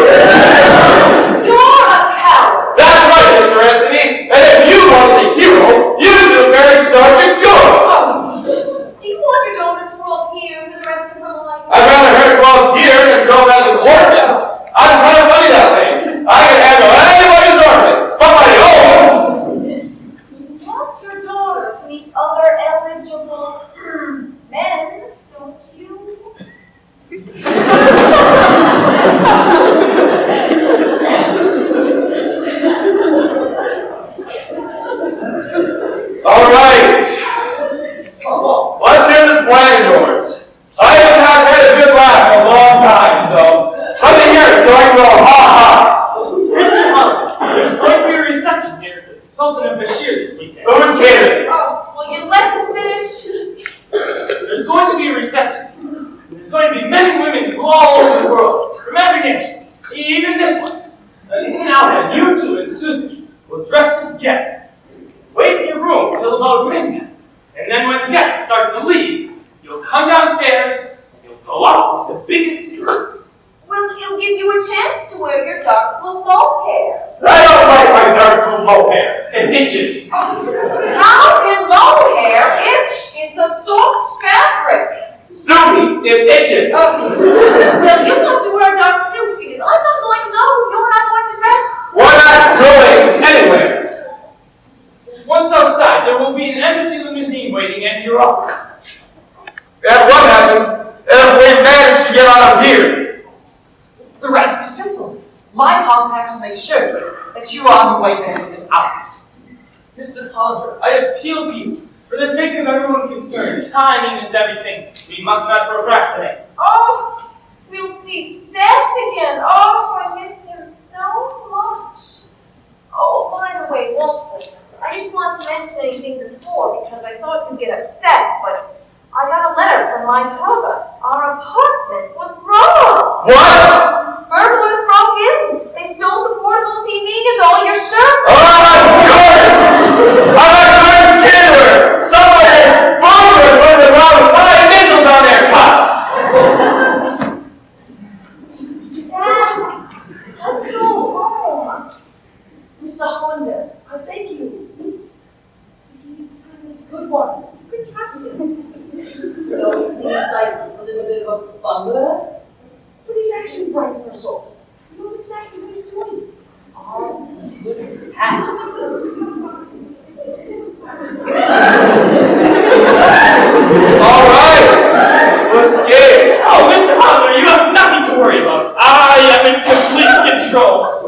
Speaker 7: You're a coward.
Speaker 4: That's right, Mr. Anthony. And if you want the hero, you should marry Sergeant York.
Speaker 7: Do you want your daughter to grow up here for the rest of her life?
Speaker 4: I'd rather her grow up here than grow up as an orphan. I'm kind of funny that way. I can handle anybody's orphan, but my own.
Speaker 7: You want your daughter to meet other eligible men, don't you?
Speaker 4: All right. Let's hear this plan of yours. I have not had a good laugh in a long time, so let me hear it so I can go ha
Speaker 6: Mr. Hollander, there's going to be a reception here for the Sultan of Bashir this weekend.
Speaker 4: ha. Who's candidate?
Speaker 7: Oh, will you let me finish?
Speaker 6: There's going to be a reception. There's going to be men and women from all over the world, from every nation, even this one. Now then, you two and Susie will dress as guests. Wait in your room till about midnight, and then when guests start to leave, you'll come downstairs and you'll go out with the biggest group.
Speaker 7: Well, it'll give you a chance to wear your dark blue bow hair.
Speaker 4: I don't like my dark blue bow hair. It itches.
Speaker 7: How can bow hair itch? It's a soft fabric.
Speaker 4: Sue me, it itches.
Speaker 7: Well, you'll have to wear a dark suit because I'm not going to know you're not going to dress.
Speaker 4: We're not going anywhere.
Speaker 6: Once outside, there will be an embassy limousine waiting at your office.
Speaker 4: And what happens if we manage to get out of here?
Speaker 1: The rest is simple. My contacts will make sure that you are on your way there within hours.
Speaker 6: Mr. Hollander, I appeal to you. For the sake of everyone concerned, timing is everything. We must not procrastinate.
Speaker 7: Oh, we'll see Seth again. Oh, I miss him so much. Oh, by the way, Walter, I didn't want to mention anything before because I thought you'd get upset, but I got a letter from my brother. Our apartment was robbed.
Speaker 4: What?
Speaker 7: Burglars broke in. They stole the portable TV and all your shirts.
Speaker 4: Oh, I'm cursed! I'm a cursed killer! Someone has burglars running around with my initials on their cuffs!
Speaker 3: Dad, let's go home.
Speaker 1: Mr. Hollander, I beg you. He's a good one. You can trust him. Though he seems like a little bit of a bungler, but he's actually bright and resolved. He knows exactly what he's doing. All good habits.
Speaker 4: All right! Let's get
Speaker 6: Oh, Mr. Hollander, you have nothing to worry about. I am in complete control.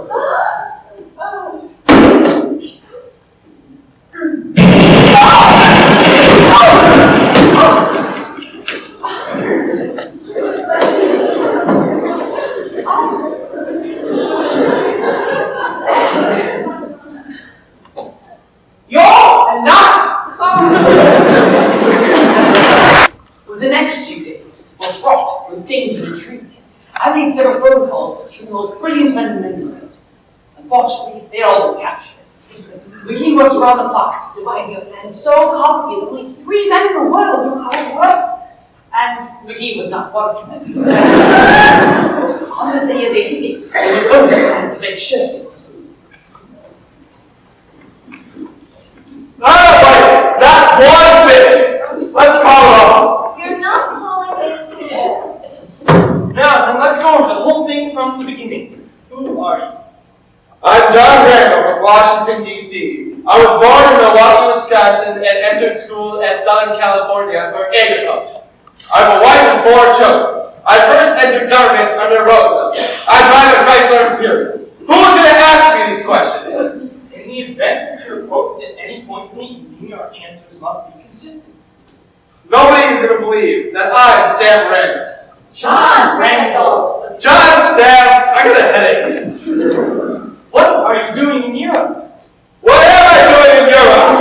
Speaker 1: some of the most brilliant men and women around. Unfortunately, they all were captured. McGee worked around the clock, devising a plan so complicated that only 3 men in the world knew how it worked. And McGee was not one of them. On the day they escaped, they went over and they shifted.
Speaker 5: Not one bit! Let's call it off.
Speaker 7: You're not calling anything off.
Speaker 6: Now, then let's go over the whole thing from the beginning. Who are you?
Speaker 5: I'm John Randall from Washington, D.C. I was born in Milwaukee, Wisconsin, and entered school at Southern California for agriculture. I have a wife and 4 children. I first entered government under Roosevelt. I drive a Chrysler Imperial. Who is going to ask me these questions?
Speaker 6: In the event that you're quoted at any point in the evening, your answers must be consistent.
Speaker 5: Nobody is going to believe that I'm Sam Randall.
Speaker 1: John Randall!
Speaker 5: John, Sam, I got a headache.
Speaker 6: What are you doing in Europe?
Speaker 5: What am I doing in Europe?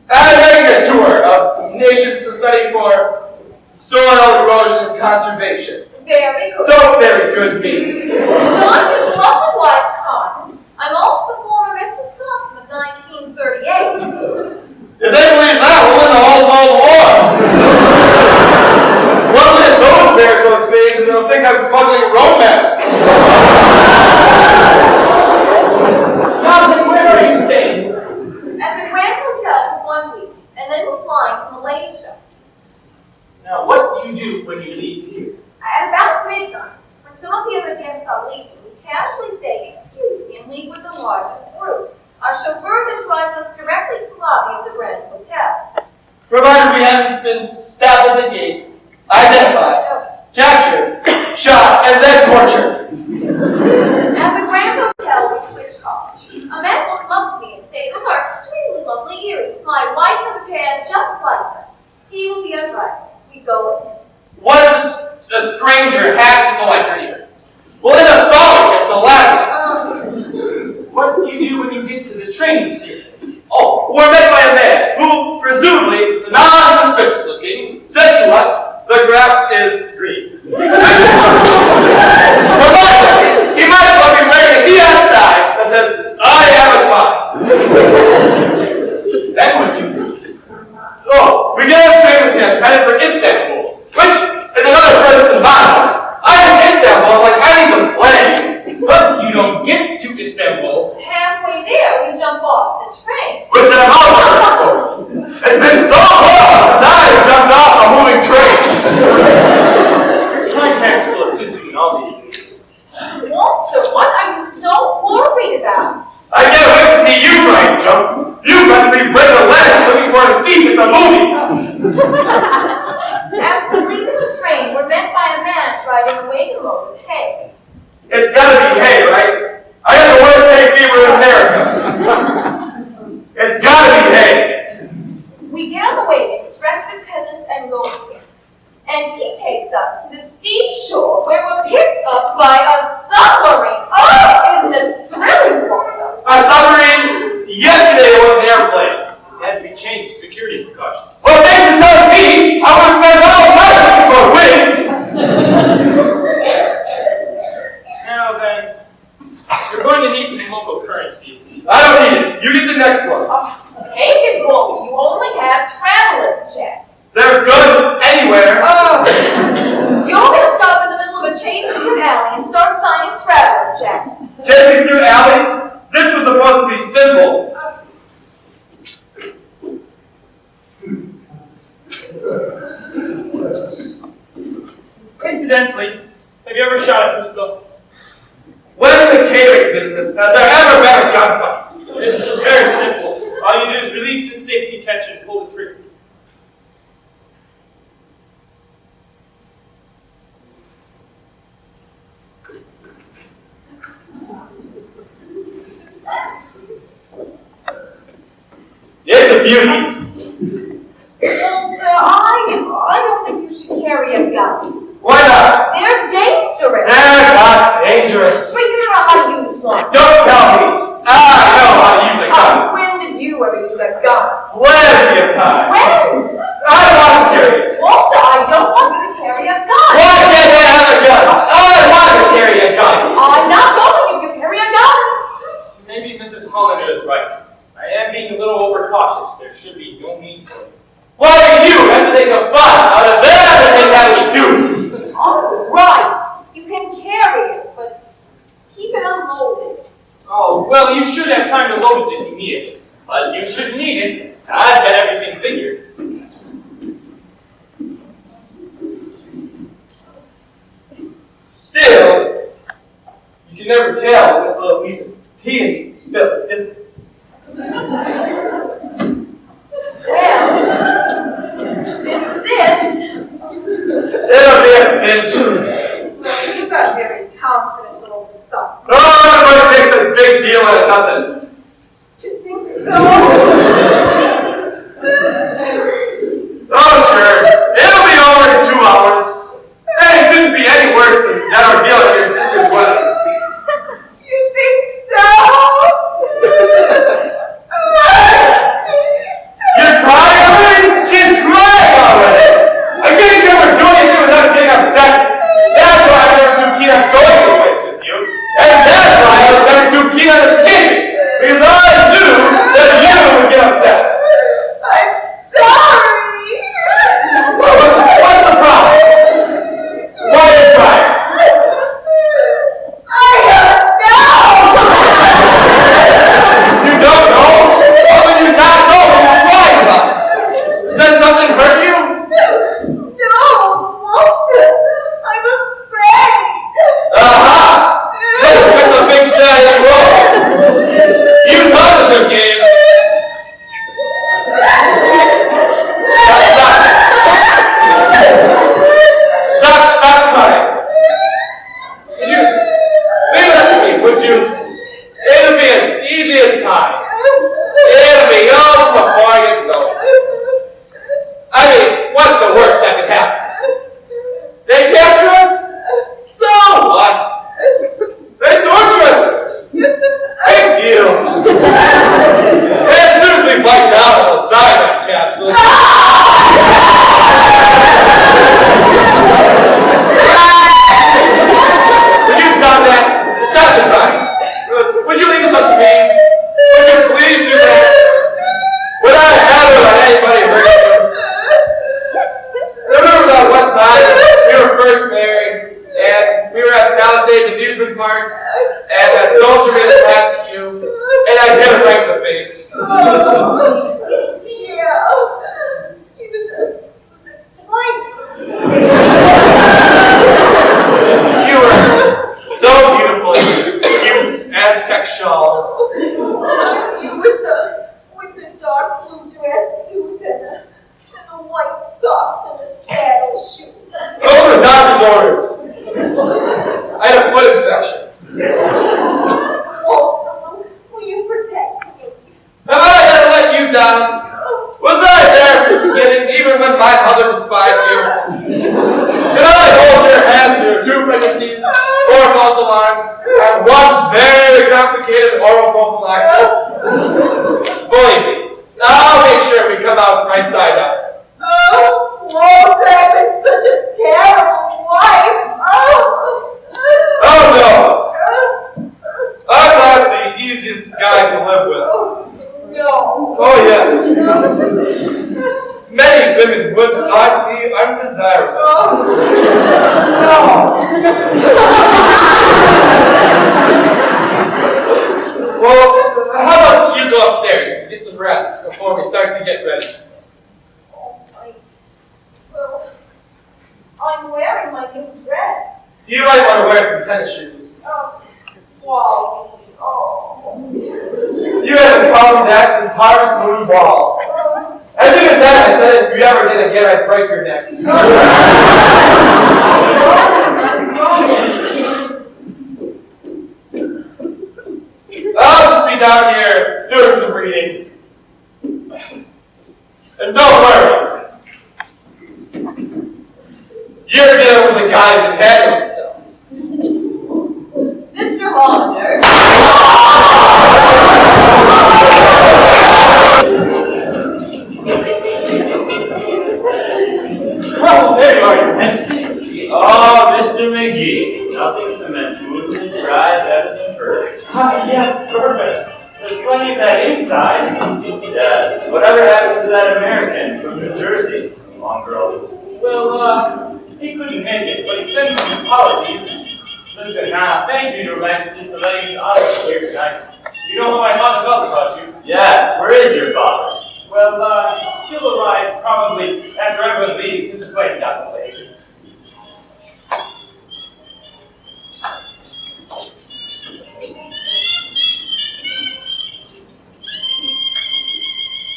Speaker 5: I'm making a tour of nations to study for soil erosion and conservation.
Speaker 7: Very good.
Speaker 5: Don't very good me.
Speaker 7: I'm his lovely wife, Con. I'm also the former Miss Wisconsin of 1938.
Speaker 5: If they believe that, we'll win the whole World War. We'll let those miracles fade and they'll think I'm smuggling romance.
Speaker 6: Now then, where are you staying?
Speaker 7: At the Grand Hotel for 1 week, and then we're flying to Malaysia.
Speaker 6: Now, what do you do when you leave here?
Speaker 7: At about midnight, when some of the other guests are leaving, we casually say, "Excuse me," and leave with the largest group. Our chauffeur then drives us directly to the lobby of the Grand Hotel.
Speaker 5: Provided we haven't been stabbed at the gate, identified, captured, shot, and then tortured.
Speaker 7: At the Grand Hotel, we switch cars. A man will come up to me and say, "Those are extremely lovely earrings. My wife has a pair just like them." He will be our driver. We go with him.
Speaker 5: What if a stranger happened to like her earrings? We'll end up following him to Latvia.
Speaker 6: What do you do when you get to the train station?
Speaker 5: Oh, we're met by a man who, presumably non-suspicious looking, says to us, "The grass is green." He might as well be wearing a neon sign that says, "I have a spy."
Speaker 6: Then what do you do?
Speaker 5: Oh, we get on a train with him headed for Istanbul, which is another person bottom. I'm in Istanbul, like I need to play.
Speaker 6: But you don't get to Istanbul.
Speaker 7: Halfway there, we jump off the train.
Speaker 5: Which I'm also It's been so long since I jumped off a moving train.
Speaker 6: My parents will assist you in all these.
Speaker 7: Walter, what are you so worried about?
Speaker 5: I can't wait to see you try and jump. You must be breaking a leg looking for a seat at the movies.
Speaker 7: After leaving the train, we're met by a man driving a wagon load of hay.
Speaker 5: It's gotta be hay, right? I got the worst hay fever in America. It's gotta be hay.
Speaker 7: We get on the wagon, dressed as peasants, and go here. And he takes us to the seashore, where we're picked up by a submarine. Oh, isn't it thrilling, Walter?
Speaker 5: A submarine? Yesterday it was an airplane.
Speaker 6: Had we changed security precautions?
Speaker 5: Well, thanks for telling me. I would have spent all my looking for wings.
Speaker 6: Now then, you're going to need some local currency.
Speaker 5: I don't need it. You get the next one.
Speaker 7: Take it, Walter. You only have traveler's checks.
Speaker 5: They're good anywhere.
Speaker 7: You're going to stop in the middle of a chase through an alley and start signing traveler's checks.
Speaker 5: Chasing through alleys? This was supposed to be simple.
Speaker 6: Incidentally, have you ever shot a pistol?
Speaker 5: When in the catering business has there ever been a gunfight?
Speaker 6: It's very simple. All you do is release the safety catch and pull the trigger.
Speaker 5: It's a beauty.
Speaker 7: Walter, I don't think you should carry a gun.
Speaker 5: Why not?
Speaker 7: They're dangerous.
Speaker 5: They're not dangerous.
Speaker 7: But you don't know how to use one.
Speaker 5: Don't tell me. I know how to use a gun.
Speaker 7: When did you ever use a gun?
Speaker 5: Plenty of time.
Speaker 7: When?
Speaker 5: I don't want to carry it.
Speaker 7: Walter, I don't want carry a gun.
Speaker 5: Why can't I have a gun? I want to carry a gun.
Speaker 7: I'm not going if you carry a gun.
Speaker 6: Maybe Mrs. Hollander is right. I am being a little overcautious. There should be no need for it.
Speaker 5: Why do you have to take a fun out of everything that we do?
Speaker 7: All right. You can carry it, but keep it unloaded.
Speaker 6: Oh, well, you should have time to load it if you need it. But you shouldn't need it. I've got everything figured.
Speaker 5: Still, you can never tell when this little piece of tea spilled a difference.
Speaker 7: Well, this is it.
Speaker 5: It'll be a cinch.
Speaker 7: Well, you got very confident all of a sudden.
Speaker 5: Oh, everybody makes a big deal out of nothing.
Speaker 7: Do you think so?
Speaker 5: Oh, sure. It'll be over in 2 hours. Hey, it couldn't be any worse than that ordeal at your sister's wedding.
Speaker 7: You think so?
Speaker 5: You're crying already? She's crying already. I can't ever do anything without getting upset. That's why I'm never too keen on going to the place with you. And that's why I was never too keen on escaping. Because I knew that you would get upset.
Speaker 7: I'm sorry.
Speaker 5: What's the problem? Why are you crying?
Speaker 7: I don't know.
Speaker 5: You don't know? How would you not know what you're crying about? Does something hurt you?
Speaker 7: No, Walter. I'm afraid.
Speaker 5: Aha! That's a big shot at roll. You talk a good game. Stop crying. Would you leave it up to me, would you? It'll be as easy as pie. It'll be over before I get going. I mean, what's the worst that could happen? They capture us? So what? They torture us. Big deal. And as soon as we bite down on the cyanide capsules. Would you stop that? Stop the crying. Would you leave this up to me? Would you please do that? Would I ever let anybody hurt you? Remember that one time we were first married and we were at the Palisades amusement park and that soldier made a pass at you and I hit him right in the face.
Speaker 7: Yeah. He was tiny.
Speaker 5: You were so beautiful in your cute Aztec shawl.
Speaker 7: You with the dark blue dress suit and the white socks and the saddle shoes.
Speaker 5: Those were the doctor's orders. I had a foot infection.
Speaker 7: Walter, will you protect me?
Speaker 5: Have I ever let you down? Was I there from the beginning, even when my mother despised you? Did I hold your hand through 2 pregnancies, 4 false alarms, and 1 very complicated oral prophylaxis? Believe me, I'll make sure we come out right side up.
Speaker 7: Oh, Walter, I've been such a terrible wife.
Speaker 5: Oh no! I'm not the easiest guy to live with.
Speaker 7: No.
Speaker 5: Oh yes. Many women would not be undesirable. Well, how about you go upstairs and get some rest before we start to get ready?
Speaker 7: All right. Well, I'm wearing my new dress.
Speaker 5: You might want to wear some tennis shoes.
Speaker 7: Oh, Wally. Oh.
Speaker 5: You haven't called me that since Harvest Moon Ball. And even then I said if you ever did again, I'd break your neck. I'll just be down here doing some reading. And don't worry. You're dealing with a guy who can handle himself.
Speaker 8: Mr. Hollander.
Speaker 5: Oh, there you are, Your Majesty.
Speaker 9: Nothing cements smoothly and dry better than perfect.
Speaker 6: Ah, yes, perfect. There's plenty of that inside.
Speaker 9: Yes. Whatever happened to that American from New Jersey? Long girl.
Speaker 6: Well, he couldn't make it, but he sent me some apologies. Listen, thank you, Your Majesty, for letting us out of here tonight. You know how my father felt about you.
Speaker 9: Yes, where is your father?
Speaker 6: Well, he'll arrive probably after everyone leaves. His plane got delayed.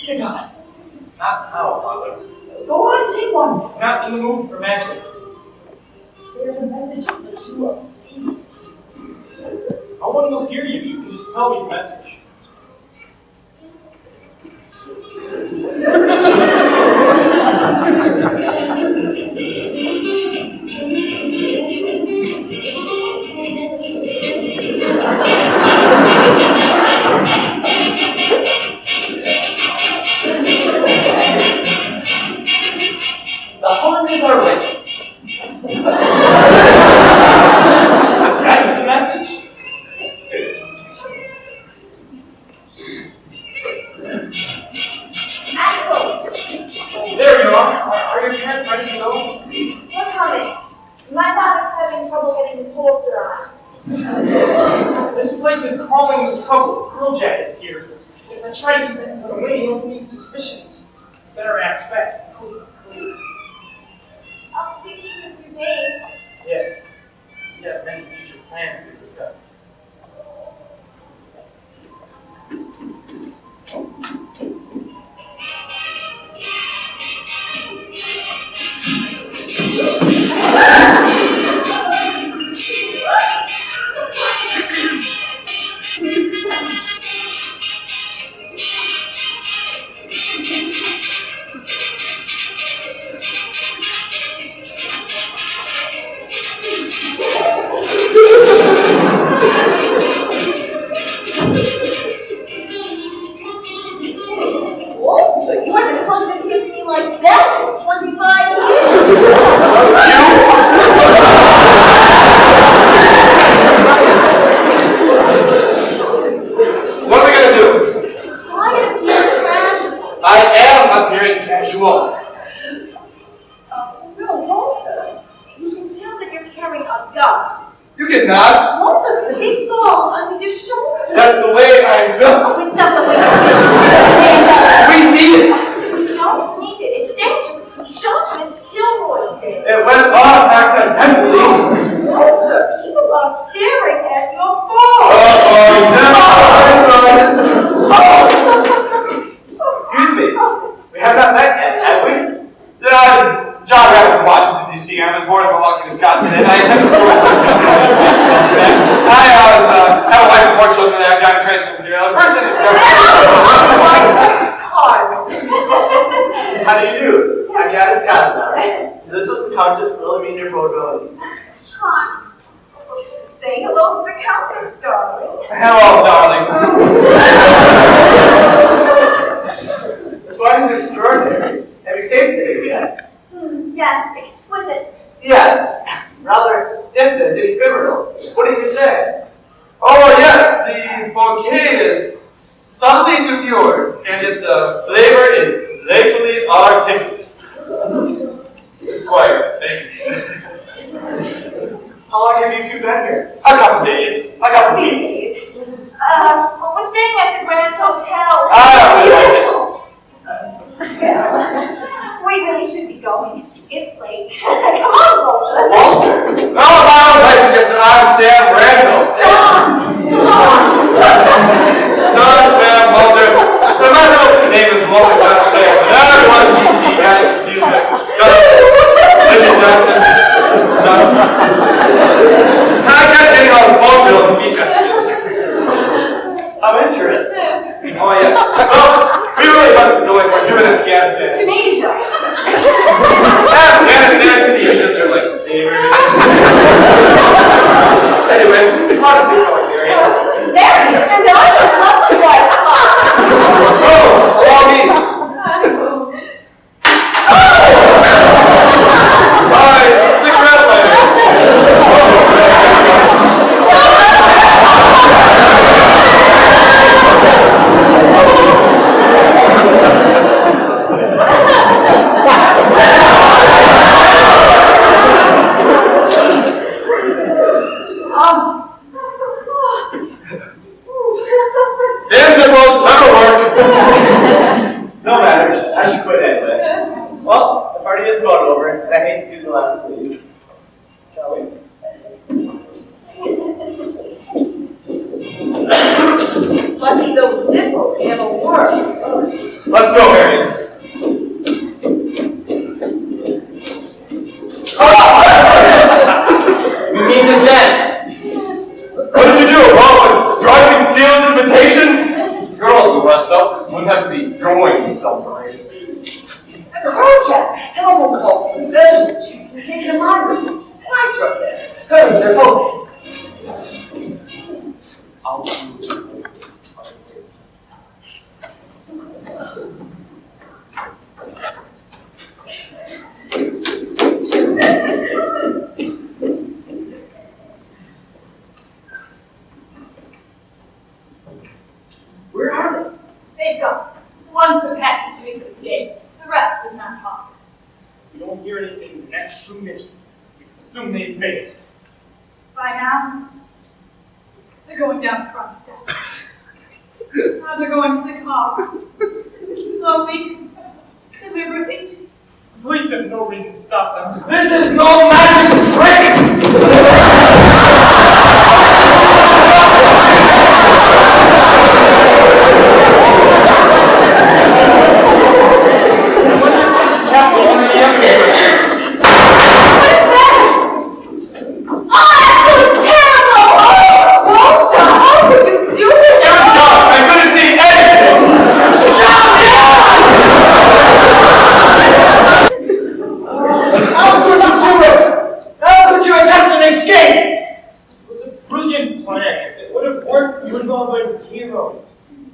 Speaker 6: Get on. Not now, Father.
Speaker 1: Go on, take one.
Speaker 6: Not in the mood for magic.
Speaker 1: There's a message for the two of spades.
Speaker 6: No one will hear you. You can just tell me the message.
Speaker 1: The holidays are ready.
Speaker 6: That's the message?
Speaker 3: Axel,
Speaker 6: There you are. Are your parents ready to go?
Speaker 3: we're coming. My father's having trouble getting his holster on.
Speaker 6: This place is crawling with trouble. Crowjack is here. If I try to keep it away, you'll seem suspicious. Better act fast. Coast is clear.
Speaker 3: I'll speak to you in a few days.
Speaker 6: Yes. We have many future plans to discuss.
Speaker 7: What? So you haven't hugged and kissed me like that in 25 years?
Speaker 5: What are we gonna do?
Speaker 7: I appear casual.
Speaker 5: I am appearing casual.
Speaker 7: No, Walter. You can tell that you're carrying a gun.
Speaker 5: You cannot.
Speaker 7: Walter, it's a big bulge under your shoulder.
Speaker 5: That's the way I'm built.
Speaker 7: Oh, it's not the way you feel.
Speaker 5: We need it.
Speaker 7: You don't need it. It's dangerous. You shot Miss Gilroy today.
Speaker 5: It went off accidentally.
Speaker 7: Walter, people are staring at your phone.
Speaker 5: Excuse me. We have not met yet, have we? John Rabbit from Washington, D.C. I was born in Milwaukee, Wisconsin, and I have a story. I have a wife and 4 children, and I've got a Christ with you. The person How do you do? I'm Yanis Scott. This is the Countess Wilhelmina Borgoni.
Speaker 7: Sean, say hello to the Countess, darling.
Speaker 5: Hello, darling. This wine is extraordinary. Have you tasted it yet?
Speaker 3: Yes, exquisite.
Speaker 5: Yes. Rather different and ephemeral. What did you say? Oh, yes. The bouquet is something demure, and yet the flavor is playfully articulate. Squire, thank you. How long have you two been here? A couple days. A couple weeks.
Speaker 7: Please. We're staying at the Grand Hotel.
Speaker 5: Ah,
Speaker 7: Well, we really should be going. It's late. Come on, Walter.
Speaker 5: Walter? No, my wife guess I'm Sam Randall. John Sam Walter. My real name is Walter John Sam, but everyone in DC has confused it. Lyndon Johnson.
Speaker 6: glass lead. Shall we?
Speaker 7: Lucky those zippos never work.
Speaker 5: Let's go, Marion.
Speaker 4: You mean to then?
Speaker 5: What did you do? Well, driving Steele's invitation?
Speaker 4: You're all dressed up. Wouldn't have to be going someplace.
Speaker 1: The phone check. Telephone call. It's urgent. You're taking a migrant. It's flights right there. Hurry, they're both.
Speaker 4: I'll do
Speaker 1: Where are they?
Speaker 8: They've gone. One surpasses the exit gate. The rest is not talk.
Speaker 6: If we don't hear anything in the next 2 minutes, we can assume they've made it.
Speaker 8: By now, they're going down the front steps. Now they're going to the car. Slowly, deliberately.
Speaker 6: The police have no reason to stop them.
Speaker 4: This is no magic trick!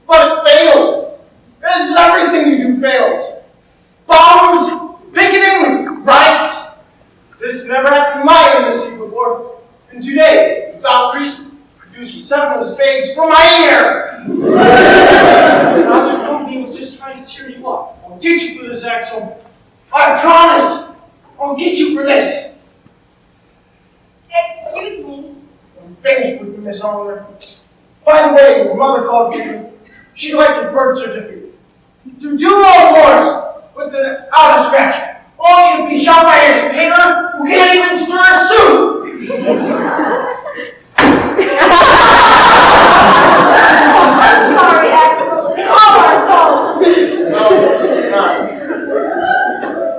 Speaker 2: But it failed. This is everything you do fails. Bombs, picketing, riots. This never happened in my embassy before. And today, the foul priest produced 7 of spades for my ear.
Speaker 6: The other company was just trying to cheer you up.
Speaker 2: I'll get you for this, Axel. I promise. I'll get you for this.
Speaker 7: Excuse me.
Speaker 2: I'm finished with you, Miss Oliver. By the way, your mother called for you. She'd like your birth certificate. To 2 World Wars with an outer scratch. Only to be shot by a painter who can't even stir a suit.
Speaker 7: I'm sorry, Axel. It's all our fault.
Speaker 6: No, it's not.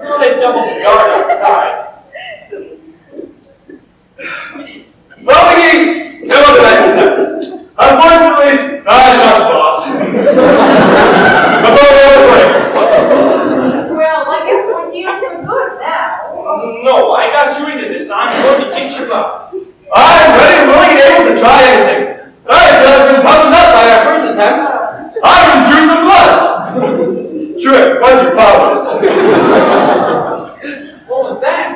Speaker 6: Well, they doubled the guard outside.
Speaker 5: Well, McGee, it was a nice attempt. Unfortunately, I shot the boss. Above all the brakes.
Speaker 7: Well, I guess we're here for good now.
Speaker 6: No, I got you into this. I'm going to get you out.
Speaker 5: I'm ready, willing, and able to try anything. I've been pumped up by our first attempt. I even drew some blood. Sure, where's your powers?
Speaker 6: What was that?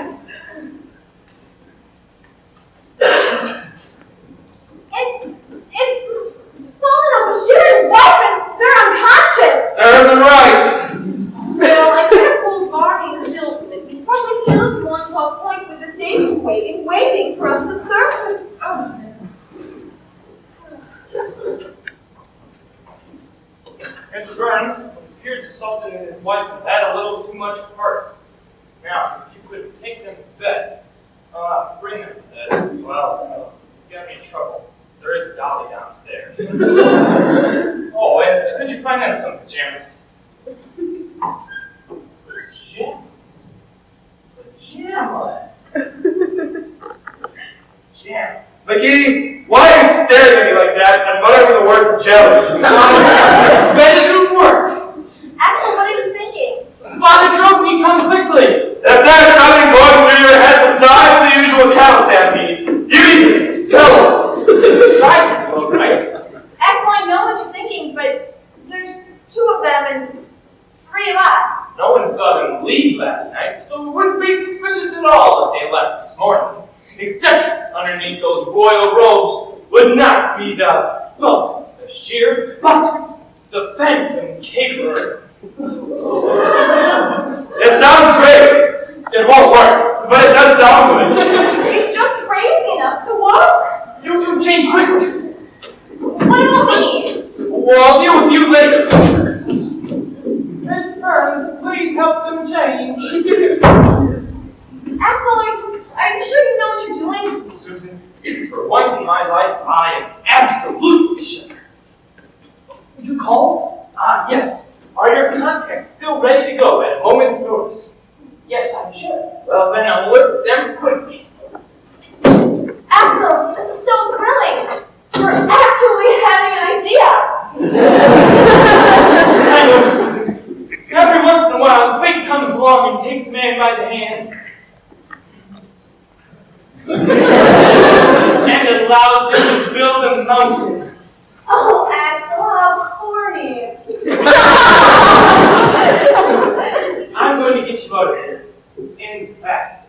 Speaker 3: Fallen off a shooting weapon! They're unconscious!
Speaker 5: Serves him right.
Speaker 7: Well, I could have pulled Barney still. He's probably still at 112 Point with the station waiting for us to surface. Oh.
Speaker 6: Mr. Burns, it appears the Sultan and his wife have had a little too much party. Now, if you could take them to bed, bring them to bed. Well, get me in trouble. There is a dolly downstairs. Oh, and could you find them some pajamas? Pajamas? Pajamas.
Speaker 5: McGee, why are you staring at me like that and muttering the word jealous?
Speaker 6: Better do work.
Speaker 7: Axel, what are you thinking?
Speaker 6: Father drove me, come quickly.
Speaker 5: If there's something going through your head besides the usual cattle stampede, you need to tell us.
Speaker 6: Tries is well, right?
Speaker 7: Axel, I know what you're thinking, but there's 2 of them and 3 of us.
Speaker 6: No one saw them leave last night, so it wouldn't be suspicious at all if they left this morning. Except underneath those royal robes would not be the shear, but the phantom caterer.
Speaker 5: It sounds great. It won't work, but it does sound good.
Speaker 7: It's just crazy enough to work.
Speaker 6: You two change quickly.
Speaker 7: What about me?
Speaker 6: Well, I'll deal with you later. Miss Burns, please help them change.
Speaker 7: Axel,
Speaker 6: my life, I am absolutely sure.
Speaker 1: You called?
Speaker 6: Yes. Are your contacts still ready to go at a moment's notice?
Speaker 1: Yes, I'm sure.
Speaker 6: Well, then alert them quickly.
Speaker 7: Axel, this is so thrilling. You're actually having an idea.
Speaker 6: I know, Susan. Every once in a while, fate comes along and takes a man by the hand and allows him to build a mountain.
Speaker 7: Oh, Axel, how corny.
Speaker 6: I'm going to get you out of here. And fast.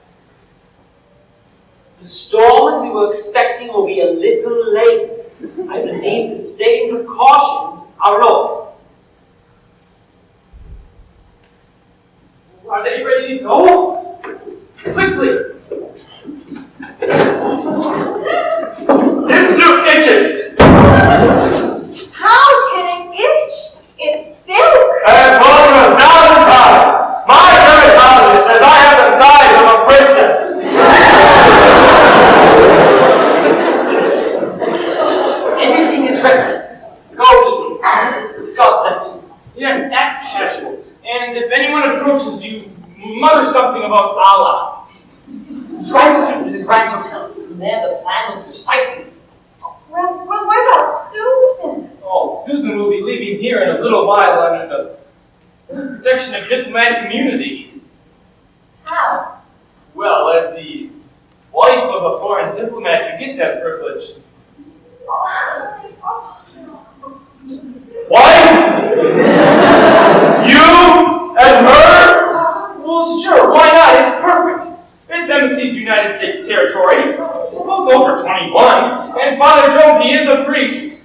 Speaker 10: The storm we were expecting will be a little late. I believe the same precautions are over.
Speaker 6: Are they ready to go? Quickly!
Speaker 5: This suit itches!
Speaker 7: How can it itch? It's silk.
Speaker 5: I've told you 1,000 times! My dermatologist says I have the thighs of a princess!
Speaker 10: Everything is ready. Go eat. God bless you.
Speaker 6: Yes, act casual. And if anyone approaches you, mutter something about Allah.
Speaker 10: Drive with him to the Grand Hotel. From there, the plan will be precisely the same.
Speaker 7: Well, what about Susan?
Speaker 6: Oh, Susan will be leaving here in a little while under the protection of diplomatic immunity.
Speaker 7: How?
Speaker 6: Well, as the wife of a foreign diplomat, you get that privilege.
Speaker 5: What? You and her?
Speaker 6: Well, sure, why not? It's perfect. This embassy's United States territory. We're both over 21, and Father Joby is a priest.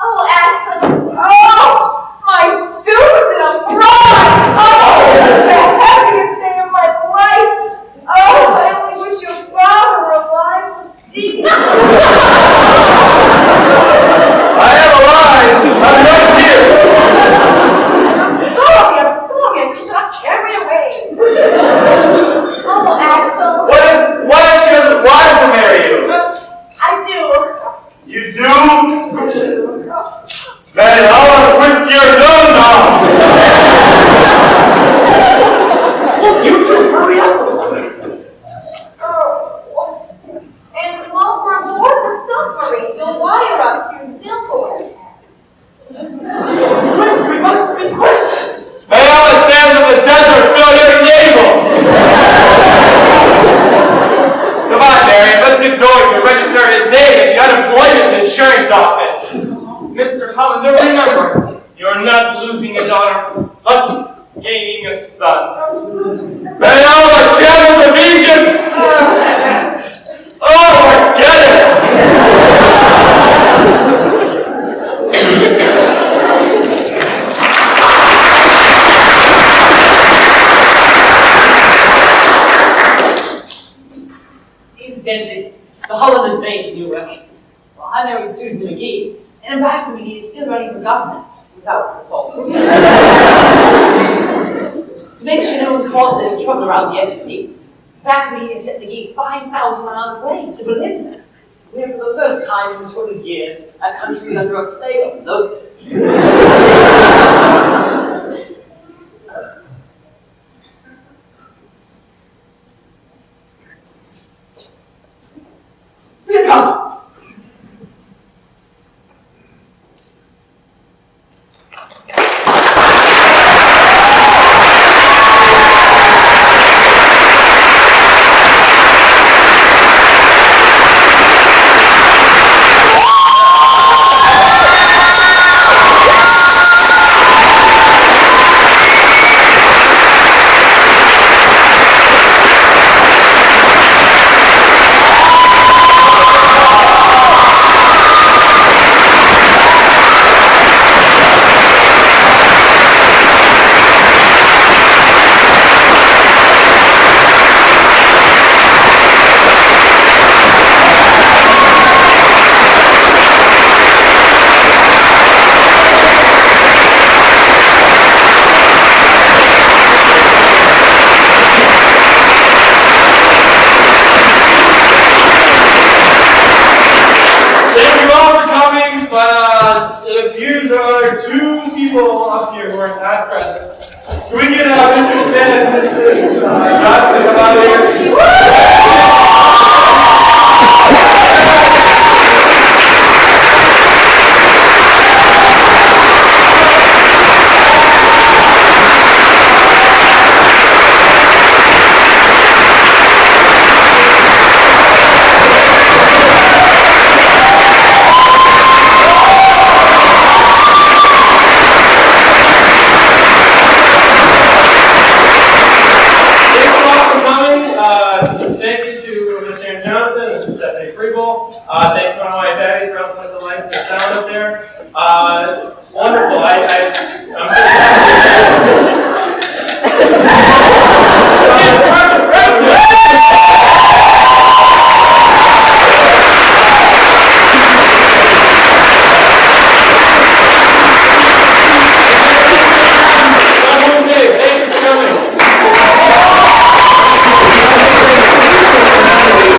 Speaker 7: Oh, Axel. Oh, my Susan, a bride. Oh, this is the happiest day of my life. Oh, I only wish your father were alive to see it.
Speaker 5: I am alive! I'm right here!
Speaker 7: I'm sorry, I just got carried away. Oh, Axel.
Speaker 5: What if she doesn't want to marry you?
Speaker 7: I do.
Speaker 5: You do?
Speaker 7: I do.
Speaker 5: Then I'll twist your nose off!
Speaker 6: You two, hurry up!
Speaker 7: Oh. And while we're aboard the submarine, they'll wire us your silverware.
Speaker 6: Quick, we must be quick!
Speaker 5: May all the sands of the desert fill your navel! Come on, Marion, let's get going to register his name at the unemployment insurance office.
Speaker 6: Mr. Hollander, remember, you're not losing a daughter, but gaining a son.
Speaker 5: May all the camels of Egypt! Oh, forget it!
Speaker 10: Incidentally, the Hollanders made to Newark. Well, I married Susan McGee, and Ambassador McGee is still running for governor without consulting. To make sure no one causes any trouble around the embassy, Ambassador McGee has sent McGee 5,000 miles away to Berlin. Where for the first time in 20 years, our country is under a plague of locusts. We're gone.
Speaker 6: Johnson. This is Stephanie Friebel. Thanks to my wife Abby for helping with the lights and the sound up there.